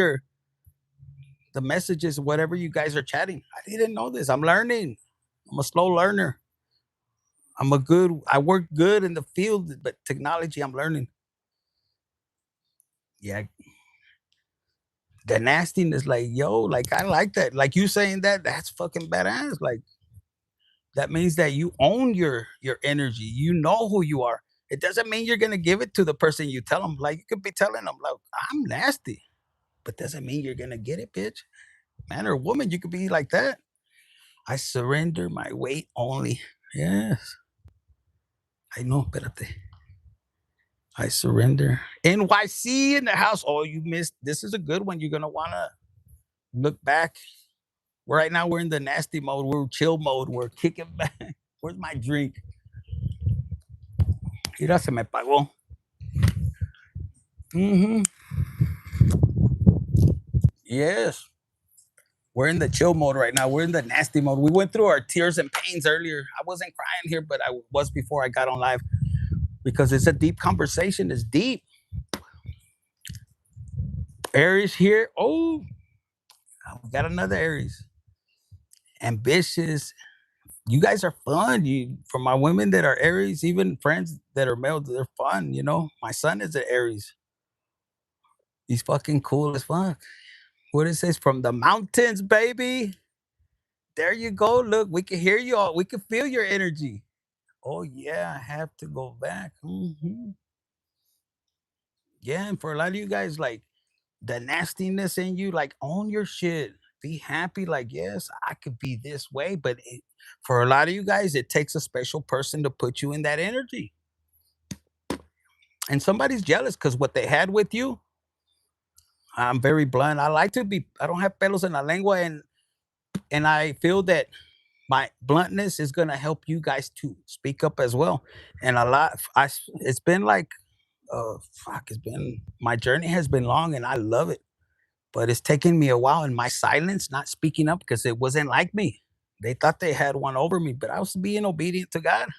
the messages, whatever you guys are chatting. I didn't know this. I'm learning. I'm a slow learner. I work good in the field, but technology, I'm learning. Yeah, the nastiness, like, yo, like, I like that. Like, you saying that, that's fucking badass. Like, that means that you own your energy. You know who you are. It doesn't mean you're gonna give it to the person you tell them. Like, you could be telling them, like, I'm nasty, but doesn't mean you're gonna get it, bitch. Man or woman, you could be like that. I surrender my weight only. Yes, I know, espérate. I surrender. NYC in the house. Oh, you missed. This is a good one. You're gonna wanna look back. Right now we're in the nasty mode. We're chill mode. We're kicking back. Where's my drink? Mira, se me pagó. Hmm. Yes. We're in the chill mode right now. We're in the nasty mode. We went through our tears and pains earlier. I wasn't crying here, but I was before I got on live because it's a deep conversation. It's deep. Aries here. Oh, we got another Aries. Ambitious. You guys are fun. You for my women that are Aries, even friends that are male, they're fun. My son is an Aries. He's fucking cool as fuck. What it says from the mountains, baby. There you go. Look, we can hear you all. We can feel your energy. Oh yeah, I have to go back. Yeah, and for a lot of you guys, like the nastiness in you, like own your shit. Be happy. Like, yes, I could be this way, but for a lot of you guys, it takes a special person to put you in that energy. And somebody's jealous because what they had with you. I'm very blunt. I like to be. I don't have pelos en la lengua, and I feel that my bluntness is gonna help you guys to speak up as well. And a lot. It's been like, fuck. It's been my journey has been long, and I love it. But it's taken me a while, and my silence, not speaking up, because it wasn't like me. They thought they had one over me, but I was being obedient to God.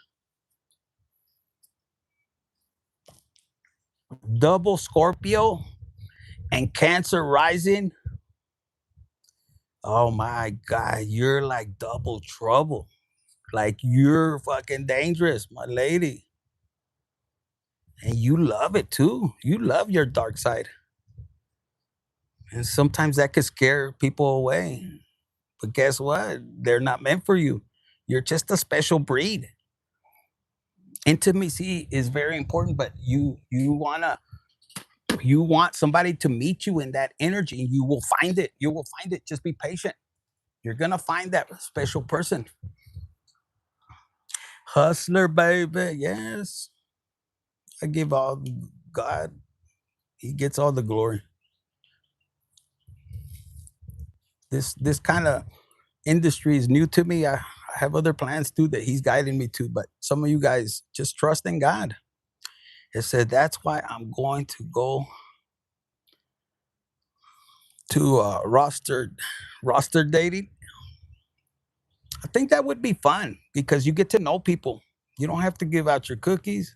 Double Scorpio and Cancer rising. Oh my God, you're like double trouble. Like you're fucking dangerous, my lady. And you love it too. You love your dark side. And sometimes that could scare people away. But guess what? They're not meant for you. You're just a special breed. Intimacy is very important, but you want somebody to meet you in that energy. You will find it. You will find it. Just be patient. You're gonna find that special person. Hustler, baby. Yes. I give all God. He gets all the glory. This kind of industry is new to me. I have other plans too that he's guiding me to, but some of you guys just trust in God. It said that's why I'm going to go to roster dating. I think that would be fun because you get to know people. You don't have to give out your cookies.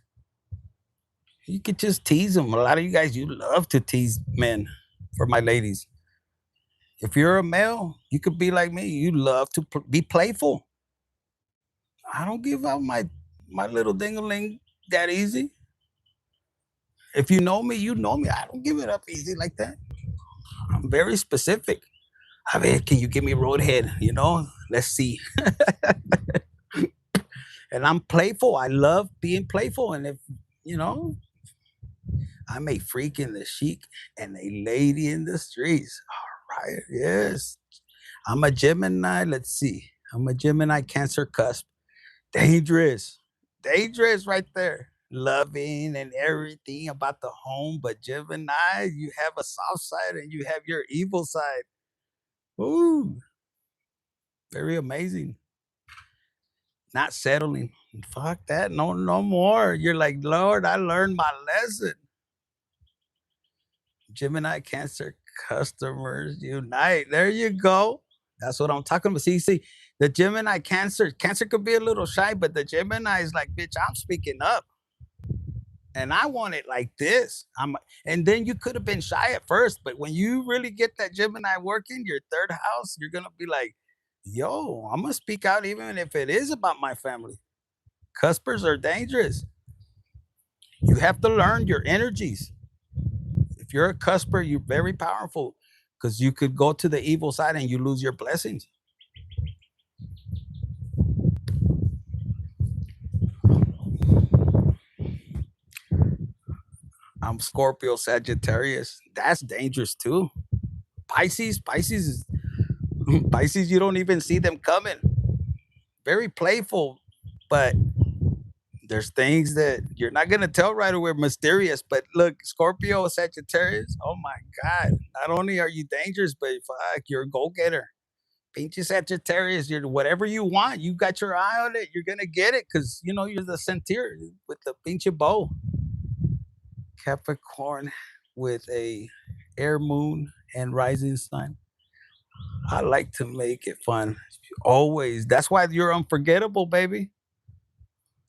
You could just tease them. A lot of you guys, you love to tease men. For my ladies, if you're a male, you could be like me. You love to be playful. I don't give out my little dingaling that easy. If you know me, you know me. I don't give it up easy like that. I'm very specific. I mean, can you give me roadhead? Let's see. And I'm playful. I love being playful. And if you know, I'm a freak in the chic and a lady in the streets. All right. Yes. I'm a Gemini. Let's see. I'm a Gemini Cancer cusp. Dangerous. Dangerous right there. Loving and everything about the home, but Gemini, you have a soft side and you have your evil side. Ooh, very amazing. Not settling. Fuck that. No, no more. You're like, Lord, I learned my lesson. Gemini, Cancer, customers unite. There you go. That's what I'm talking about. See, the Gemini, Cancer could be a little shy, but the Gemini is like, bitch, I'm speaking up. And I want it like this. And then you could have been shy at first, but when you really get that Gemini working, your third house, you're gonna be like, yo, I'm gonna speak out even if it is about my family. Cuspers are dangerous. You have to learn your energies. If you're a cusper, you're very powerful because you could go to the evil side and you lose your blessings. I'm Scorpio, Sagittarius. That's dangerous too. Pisces is Pisces, you don't even see them coming. Very playful, but there's things that you're not gonna tell right away. Mysterious, but look, Scorpio, Sagittarius. Oh my God! Not only are you dangerous, but fuck, you're a go-getter. Pinche Sagittarius, you're whatever you want. You got your eye on it. You're gonna get it because you know you're the centaur with the pinche bow. Capricorn with a air moon and rising sun. I like to make it fun. Always. That's why you're unforgettable, baby.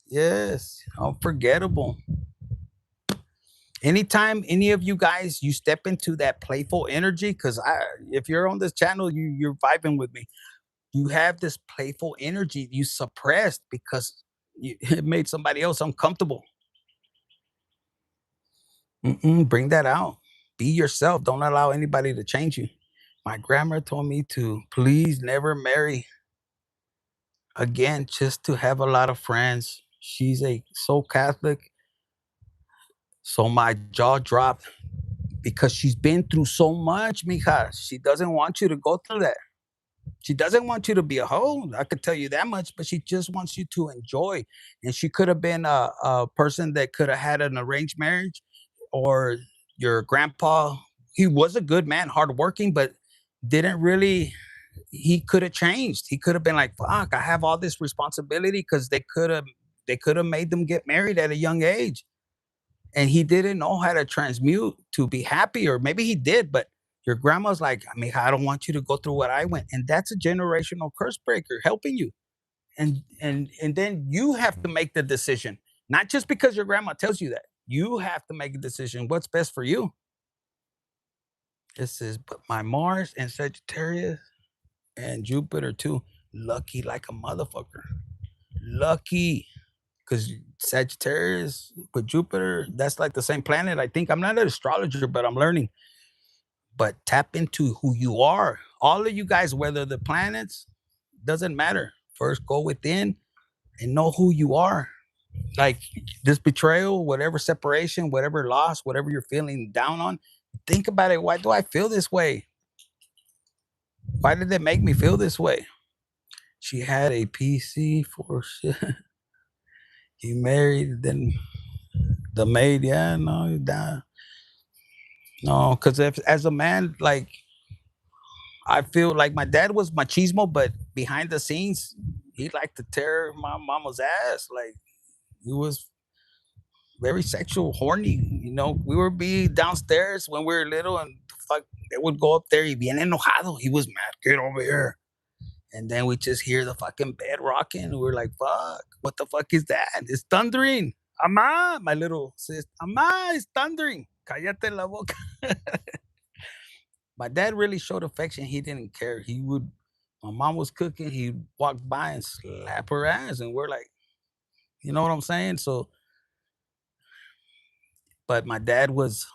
Yes, unforgettable. Anytime any of you guys you step into that playful energy, because if you're on this channel, you're vibing with me. You have this playful energy you suppressed because it made somebody else uncomfortable. Bring that out. Be yourself. Don't allow anybody to change you. My grandma told me to please never marry again, just to have a lot of friends. She's a so Catholic, so my jaw dropped because she's been through so much, mija. She doesn't want you to go through that. She doesn't want you to be a hoe. I could tell you that much, but she just wants you to enjoy. And she could have been a person that could have had an arranged marriage, or your grandpa. He was a good man, hardworking, but didn't really. He could have changed. He could have been like, "Fuck, I have all this responsibility," because they could have made them get married at a young age, and he didn't know how to transmute to be happy, or maybe he did, but your grandma's like, I mean, I don't want you to go through what I went, and that's a generational curse breaker helping you, and then you have to make the decision, not just because your grandma tells you that. You have to make a decision. What's best for you? This is but my Mars and Sagittarius and Jupiter too. Lucky like a motherfucker. Lucky. Because Sagittarius with Jupiter, that's like the same planet. I think I'm not an astrologer, but I'm learning. But tap into who you are. All of you guys, whether the planets, doesn't matter. First, go within and know who you are. Like this betrayal, whatever separation, whatever loss, whatever you're feeling down on, think about it. Why do I feel this way? Why did they make me feel this way? She had a PC for shit. He married, then the maid, yeah, no, no, because if as a man, like I feel like my dad was machismo, but behind the scenes, he liked to tear my mama's ass. Like he was very sexual, horny. We would be downstairs when we were little, and fuck, they would go up there. He bien enojado. He was mad. Get over here. And then we just hear the fucking bed rocking. And we're like, fuck, what the fuck is that? It's thundering. Ama, my little sis. Ama, it's thundering. Cállate la boca. My dad really showed affection. He didn't care. My mom was cooking. He'd walk by and slap her ass. And we're like, you know what I'm saying? So, but my dad he was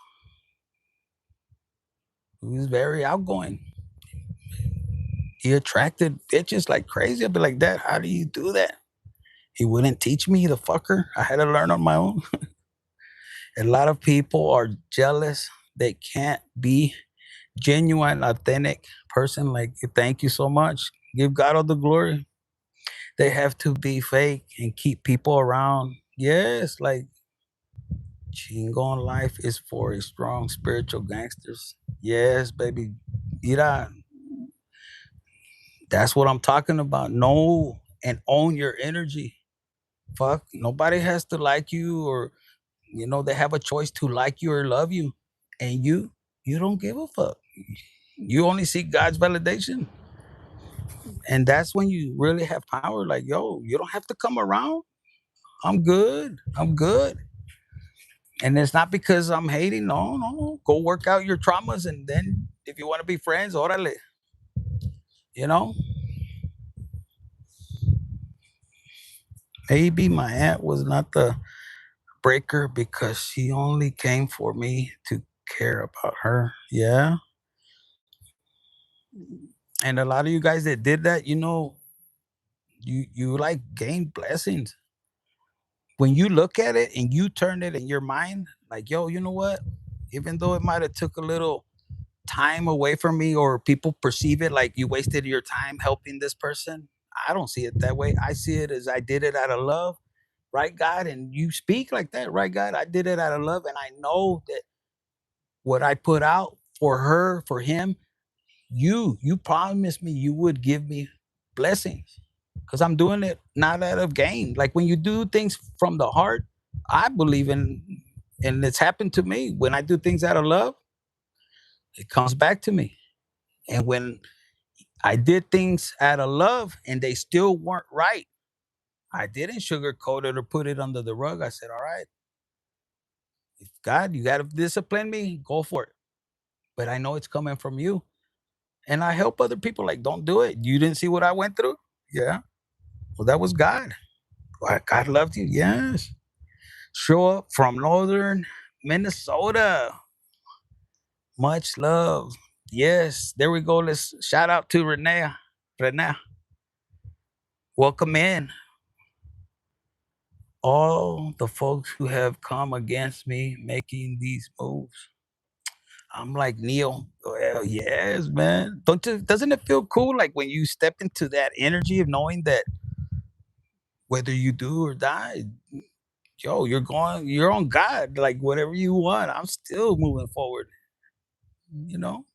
very outgoing. He attracted bitches like crazy. I'd be like, Dad, how do you do that? He wouldn't teach me, the fucker. I had to learn on my own. A lot of people are jealous. They can't be genuine, authentic person. Like, thank you so much. Give God all the glory. They have to be fake and keep people around. Yes, like chingon life is for a strong spiritual gangsters. Yes, baby. Mira, that's what I'm talking about. Know and own your energy. Fuck, nobody has to like you, or they have a choice to like you or love you, and you don't give a fuck. You only seek God's validation, and that's when you really have power. Like, yo, you don't have to come around. I'm good. I'm good. And it's not because I'm hating. No, no. Go work out your traumas, and then if you want to be friends, orale. You know, maybe my aunt was not the breaker because she only came for me to care about her. Yeah. And a lot of you guys that did that, you like gain blessings. When you look at it and you turn it in your mind, like, yo, you know what? Even though it might have took a little time away from me, or people perceive it like you wasted your time helping this person, I don't see it that way. I see it as I did it out of love, right, God? And you speak like that, right, God? I did it out of love, and I know that what I put out for her, for him, you promised me you would give me blessings, because I'm doing it not out of gain. Like when you do things from the heart, I believe in, and it's happened to me. When I do things out of love, it comes back to me. And when I did things out of love and they still weren't right, I didn't sugarcoat it or put it under the rug. I said, all right, if God, you got to discipline me, go for it. But I know it's coming from you. And I help other people, like, don't do it. You didn't see what I went through? Yeah. Well, that was God. God loved you. Yes. Show up from northern Minnesota. Much love. Yes. There we go. Let's shout out to Renee. Renee, welcome in. All the folks who have come against me making these moves. I'm like, Neil. Well, yes, man. Doesn't it feel cool, like when you step into that energy of knowing that whether you do or die, yo, you're on God. Like whatever you want, I'm still moving forward. You know,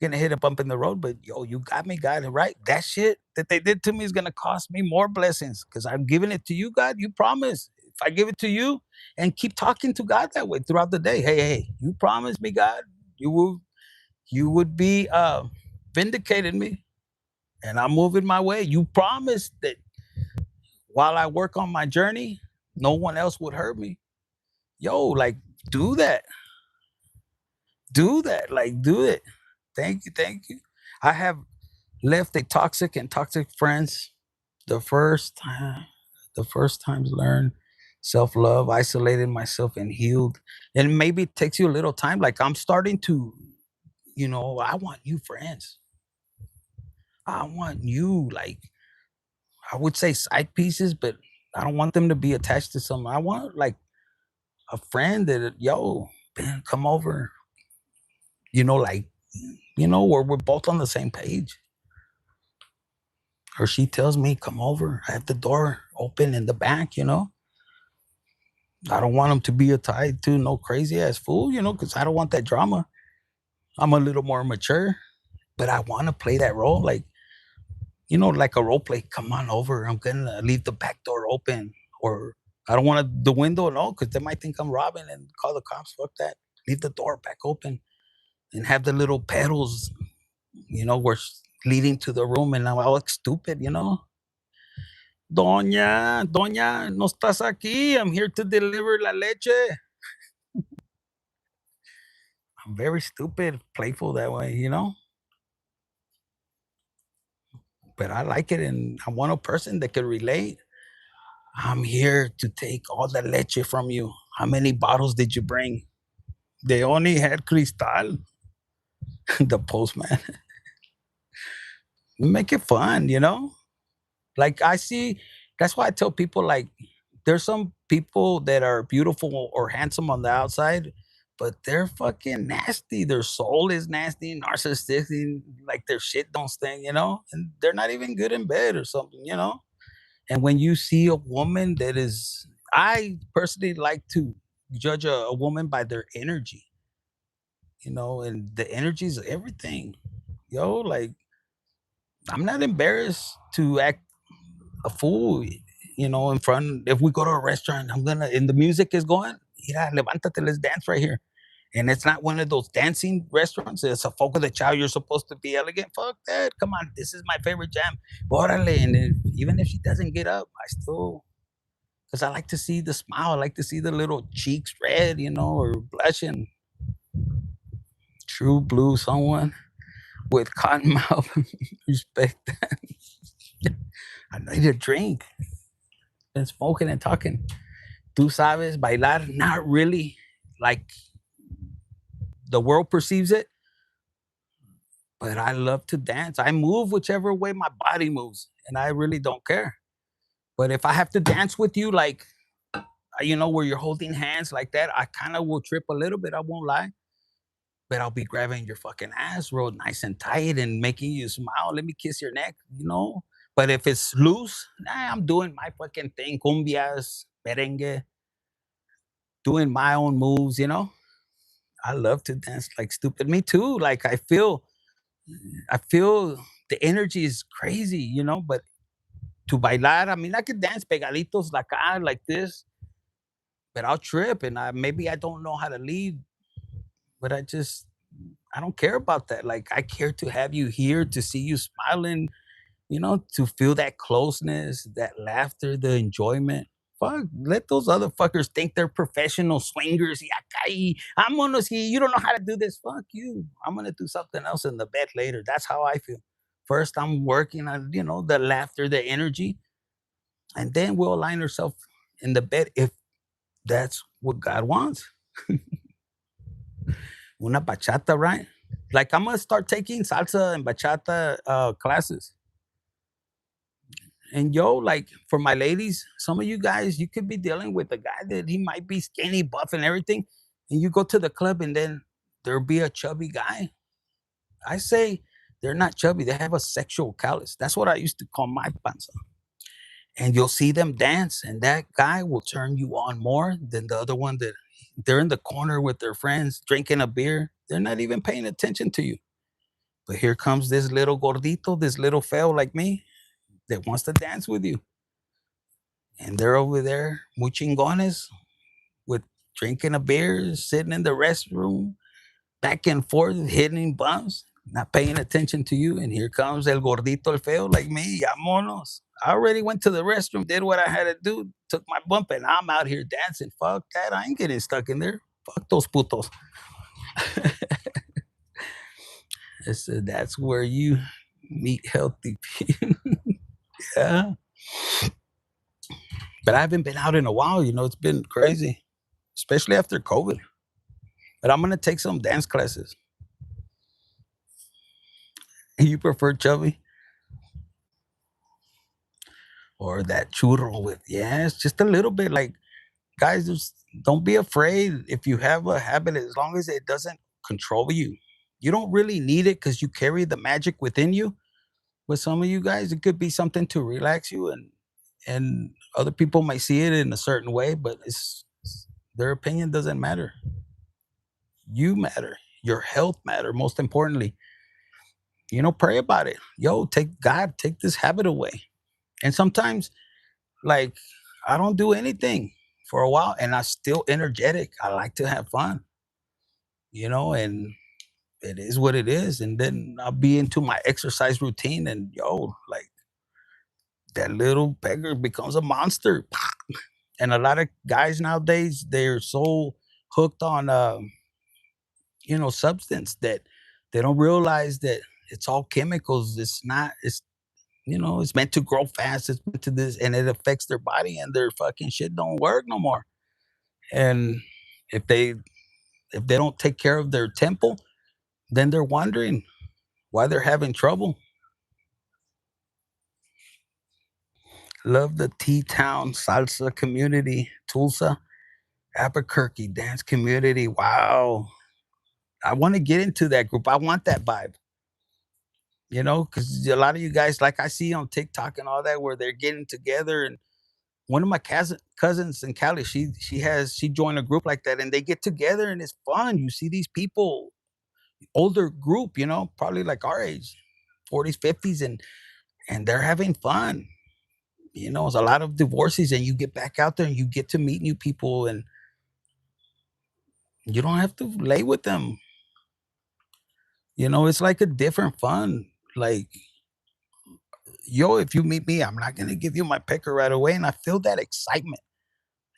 gonna hit a bump in the road, but yo, you got me, God. Right? That shit that they did to me is gonna cost me more blessings because I'm giving it to you, God. You promise. If I give it to you and keep talking to God that way throughout the day, hey, hey, you promised me, God, you will, you would be vindicating me, and I'm moving my way. You promised that while I work on my journey, no one else would hurt me. Yo, like, do that. Do that. Like, do it. Thank you. Thank you. I have left a toxic and toxic friends the first time. The first times learned self-love, isolated myself and healed. And maybe it takes you a little time. Like I'm starting to, I want new friends. I want you, like, I would say side pieces, but I don't want them to be attached to something. I want like a friend that, yo, man, come over, like, where we're both on the same page. Or she tells me, come over. I have the door open in the back, I don't want them to be tied to no crazy ass fool, because I don't want that drama. I'm a little more mature, but I want to play that role. Like, like a role play. Come on over. I'm going to leave the back door open. Or I don't want the window, no, because they might think I'm robbing and call the cops. Fuck that. Leave the door back open and have the little pedals, were leading to the room, and I look stupid, Doña, Doña, no estás aquí. I'm here to deliver la leche. I'm very stupid, playful that way, but I like it. And I want a person that can relate. I'm here to take all the leche from you. How many bottles did you bring? They only had cristal. The postman. Make it fun, Like I see, that's why I tell people, like, there's some people that are beautiful or handsome on the outside, but they're fucking nasty. Their soul is nasty, narcissistic, like their shit don't stink, and they're not even good in bed or something. And when you see a woman that is, I personally like to judge a woman by their energy, and the energy is everything. Like, I'm not embarrassed to act a fool, in front. If we go to a restaurant, and the music is going, mira, levántate, let's dance right here. And it's not one of those dancing restaurants. It's a Fogo de Chao. You're supposed to be elegant. Fuck that. Come on. This is my favorite jam. Órale. And even if she doesn't get up, I still, because I like to see the smile. I like to see the little cheeks red, or blushing. True blue, someone with cotton mouth. Respect that. I need a drink. Been smoking and talking. Tú sabes bailar? Not really like the world perceives it, but I love to dance. I move whichever way my body moves, and I really don't care. But if I have to dance with you, like, where you're holding hands like that, I kind of will trip a little bit. I won't lie. But I'll be grabbing your fucking ass real nice and tight and making you smile. Let me kiss your neck. But if it's loose, nah, I'm doing my fucking thing. Cumbias, merengue, doing my own moves. I love to dance like stupid. Me too. Like I feel the energy is crazy. But to bailar, I mean, I could dance pegaditos like this, but I'll trip and maybe I don't know how to lead, but I don't care about that. Like, I care to have you here, to see you smiling, to feel that closeness, that laughter, the enjoyment. Fuck, let those other fuckers think they're professional swingers. Yakai, I'm gonna see you don't know how to do this. Fuck you. I'm gonna do something else in the bed later. That's how I feel. First, I'm working on, the laughter, the energy, and then we'll align ourselves in the bed if that's what God wants. Una bachata, right? Like, I'm gonna start taking salsa and bachata classes. And like, for my ladies, some of you guys, you could be dealing with a guy that he might be skinny, buff, and everything, and you go to the club, and then there'll be a chubby guy. I say they're not chubby; they have a sexual callus. That's what I used to call my panza. And you'll see them dance, and that guy will turn you on more than the other one that they're in the corner with their friends drinking a beer. They're not even paying attention to you. But here comes this little gordito, this little feo like me that wants to dance with you. And they're over there muy chingones with drinking a beer, sitting in the restroom, back and forth, hitting bumps, not paying attention to you. And here comes el gordito, el feo like me. Vámonos. I already went to the restroom, did what I had to do, took my bump, and I'm out here dancing. Fuck that. I ain't getting stuck in there. Fuck those putos. I said, that's where you meet healthy people. Yeah. But I haven't been out in a while. It's been crazy, especially after COVID. But I'm going to take some dance classes. You prefer chubby or that churro with, yes, just a little bit. Like, guys, just don't be afraid if you have a habit, as long as it doesn't control you. You don't really need it because you carry the magic within you. With some of you guys, it could be something to relax you, and other people might see it in a certain way, but their opinion doesn't matter. You matter. Your health matter, most importantly. Pray about it. Yo, take this habit away. And sometimes, like, I don't do anything for a while and I'm still energetic. I like to have fun, and it is what it is. And then I'll be into my exercise routine, and like, that little beggar becomes a monster. And a lot of guys nowadays, they're so hooked on substance that they don't realize that it's all chemicals. It's not, it's meant to grow fast. It's meant to this, and it affects their body, and their fucking shit don't work no more. And if they if they don't take care of their temple, then they're wondering why they're having trouble. Love the T Town salsa community, Tulsa, Albuquerque dance community. Wow. I want to get into that group. I want that vibe. You know, because a lot of you guys, like I see on TikTok and all that, where they're getting together. And one of my cousins in Cali, she joined a group like that, and they get together, and it's fun. You see these people, older group, you know, probably like our age, 40s, 50s, and they're having fun. You know, it's a lot of divorces, and you get back out there and you get to meet new people, and you don't have to lay with them. You know, it's like a different fun. Like, yo, if you meet me, I'm not gonna give you my picker right away. And I feel that excitement.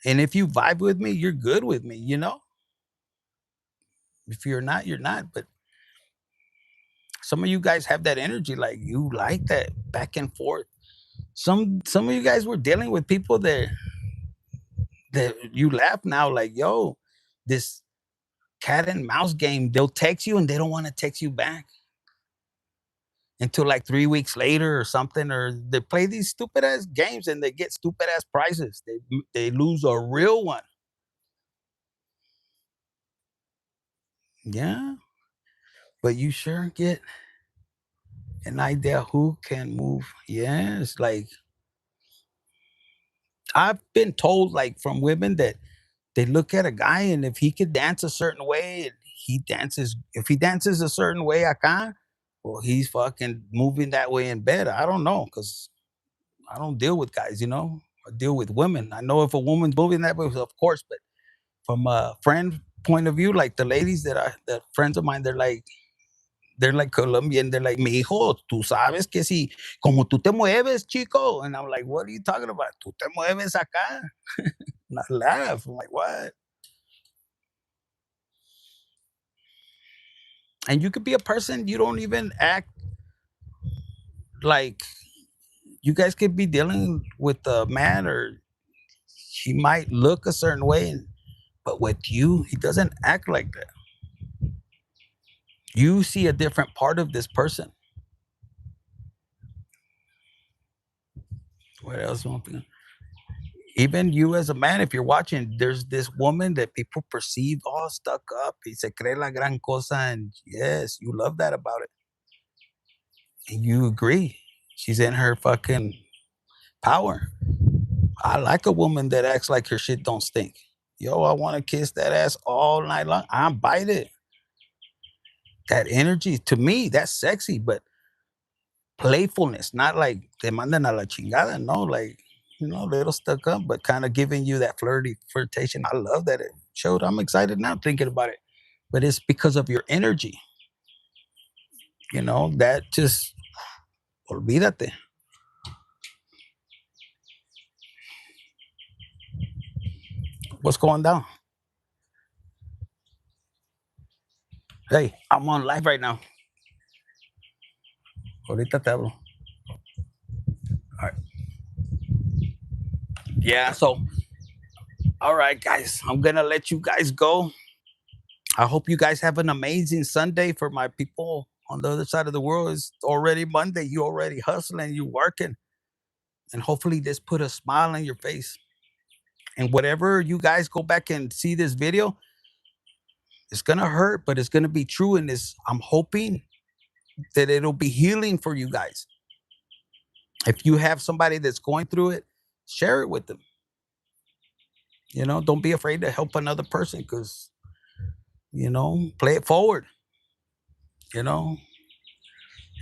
And if you vibe with me, you're good with me, you know? If you're not, you're not. But some of you guys have that energy, like you like that back and forth. Some of you guys were dealing with people that you laugh now, like, yo, this cat and mouse game, they'll text you and they don't want to text you back until like 3 weeks later or something, or they play these stupid ass games and they get stupid ass prizes. They lose a real one. Yeah, but you sure get an idea who can move. Yes, like I've been told, like from women, that they look at a guy and if he could dance a certain way, and he dances. If he dances a certain way, acá, well, he's fucking moving that way in bed. I don't know, cause I don't deal with guys. You know, I deal with women. I know if a woman's moving that way, of course, but from a friend point of view, like the ladies that friends of mine, they're like Colombian. They're like, mi hijo, tú sabes que si, como tú te mueves, chico. And I'm like, what are you talking about? Tú te mueves acá. And I laugh. I'm like, what? And you could be a person, you don't even act like, you guys could be dealing with a man, or he might look a certain way, but with you, he doesn't act like that. You see a different part of this person. What else? Even you as a man, if you're watching, there's this woman that people perceive all stuck up. Y se cree la gran cosa, and yes, you love that about it. And you agree. She's in her fucking power. I like a woman that acts like her shit don't stink. Yo, I want to kiss that ass all night long. I bite it. That energy, to me, that's sexy, but playfulness, not like te mandan a la chingada. No, like, little stuck up, but kind of giving you that flirtation. I love that it showed. I'm excited now thinking about it, but it's because of your energy. That just, olvídate. What's going down? Hey, I'm on live right now. Ahorita te hablo. All right. Yeah. So, all right, guys, I'm gonna let you guys go. I hope you guys have an amazing Sunday. For my people on the other side of the world, it's already Monday. You already hustling, you working, and hopefully this put a smile on your face. And whatever you guys go back and see this video, it's gonna hurt, but it's gonna be true. And this, I'm hoping that it'll be healing for you guys. If you have somebody that's going through it, share it with them. Don't be afraid to help another person, because play it forward. You know,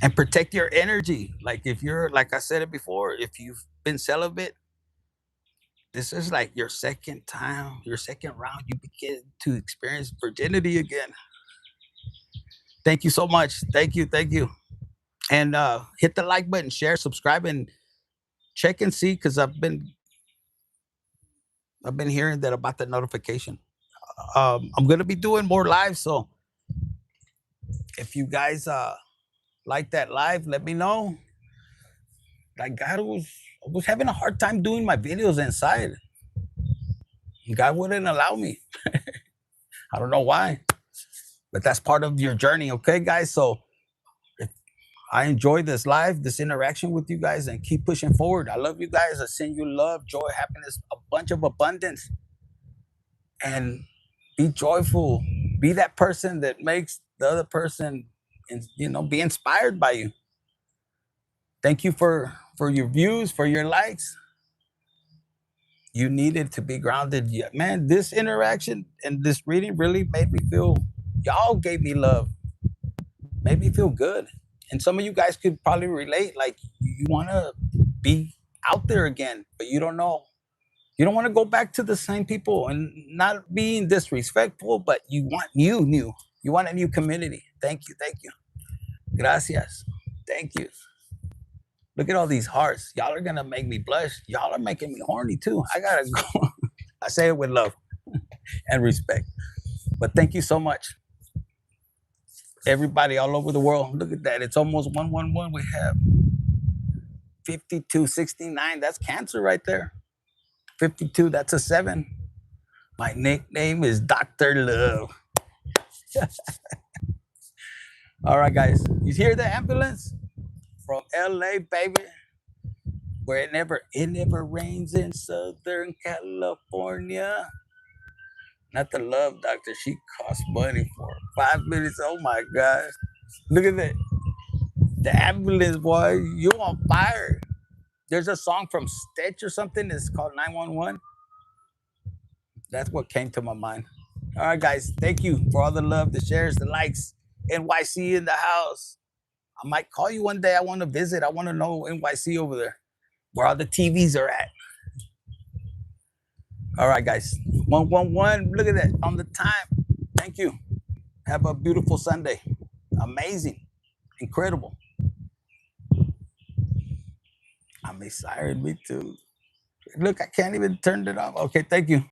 and protect your energy. Like, if you're, like I said it before, if you've been celibate, this is like your second time, your second round. You begin to experience virginity again. Thank you so much. Thank you. And hit the like button, share, subscribe, and check and see, because I've been hearing that about the notification. I'm gonna be doing more live, so if you guys like that live, let me know. Like, God was having a hard time doing my videos inside. God wouldn't allow me. I don't know why, but that's part of your journey, okay, guys? So if I enjoy this live, this interaction with you guys, and keep pushing forward. I love you guys. I send you love, joy, happiness, a bunch of abundance, and be joyful. Be that person that makes the other person, be inspired by you. Thank you for your views, for your likes. You needed to be grounded. Yeah, man, this interaction and this reading really made me feel, y'all gave me love, made me feel good. And some of you guys could probably relate. Like you want to be out there again, but you don't know. You don't want to go back to the same people and not being disrespectful, but you want new. You want a new community. Thank you. Thank you. Gracias. Thank you. Look at all these hearts. Y'all are gonna make me blush. Y'all are making me horny too. I gotta go. I say it with love and respect. But thank you so much, everybody all over the world. Look at that. It's almost 111. We have 5269. That's cancer right there. 52. That's a 7. My nickname is Dr. Love. All right, guys. You hear the ambulance from LA, baby? Where it never rains in Southern California. Not the love doctor. She cost money for 5 minutes. Oh my gosh. Look at that. The ambulance, boy. You on fire. There's a song from Stitch or something. It's called 911. That's what came to my mind. All right, guys. Thank you for all the love, the shares, the likes. NYC in the house. I might call you one day. I want to visit. I want to know NYC over there, where all the TVs are at. All right, guys. 111. Look at that on the time. Thank you. Have a beautiful Sunday. Amazing. Incredible. I'm excited. Me too. Look, I can't even turn it off. Okay, thank you.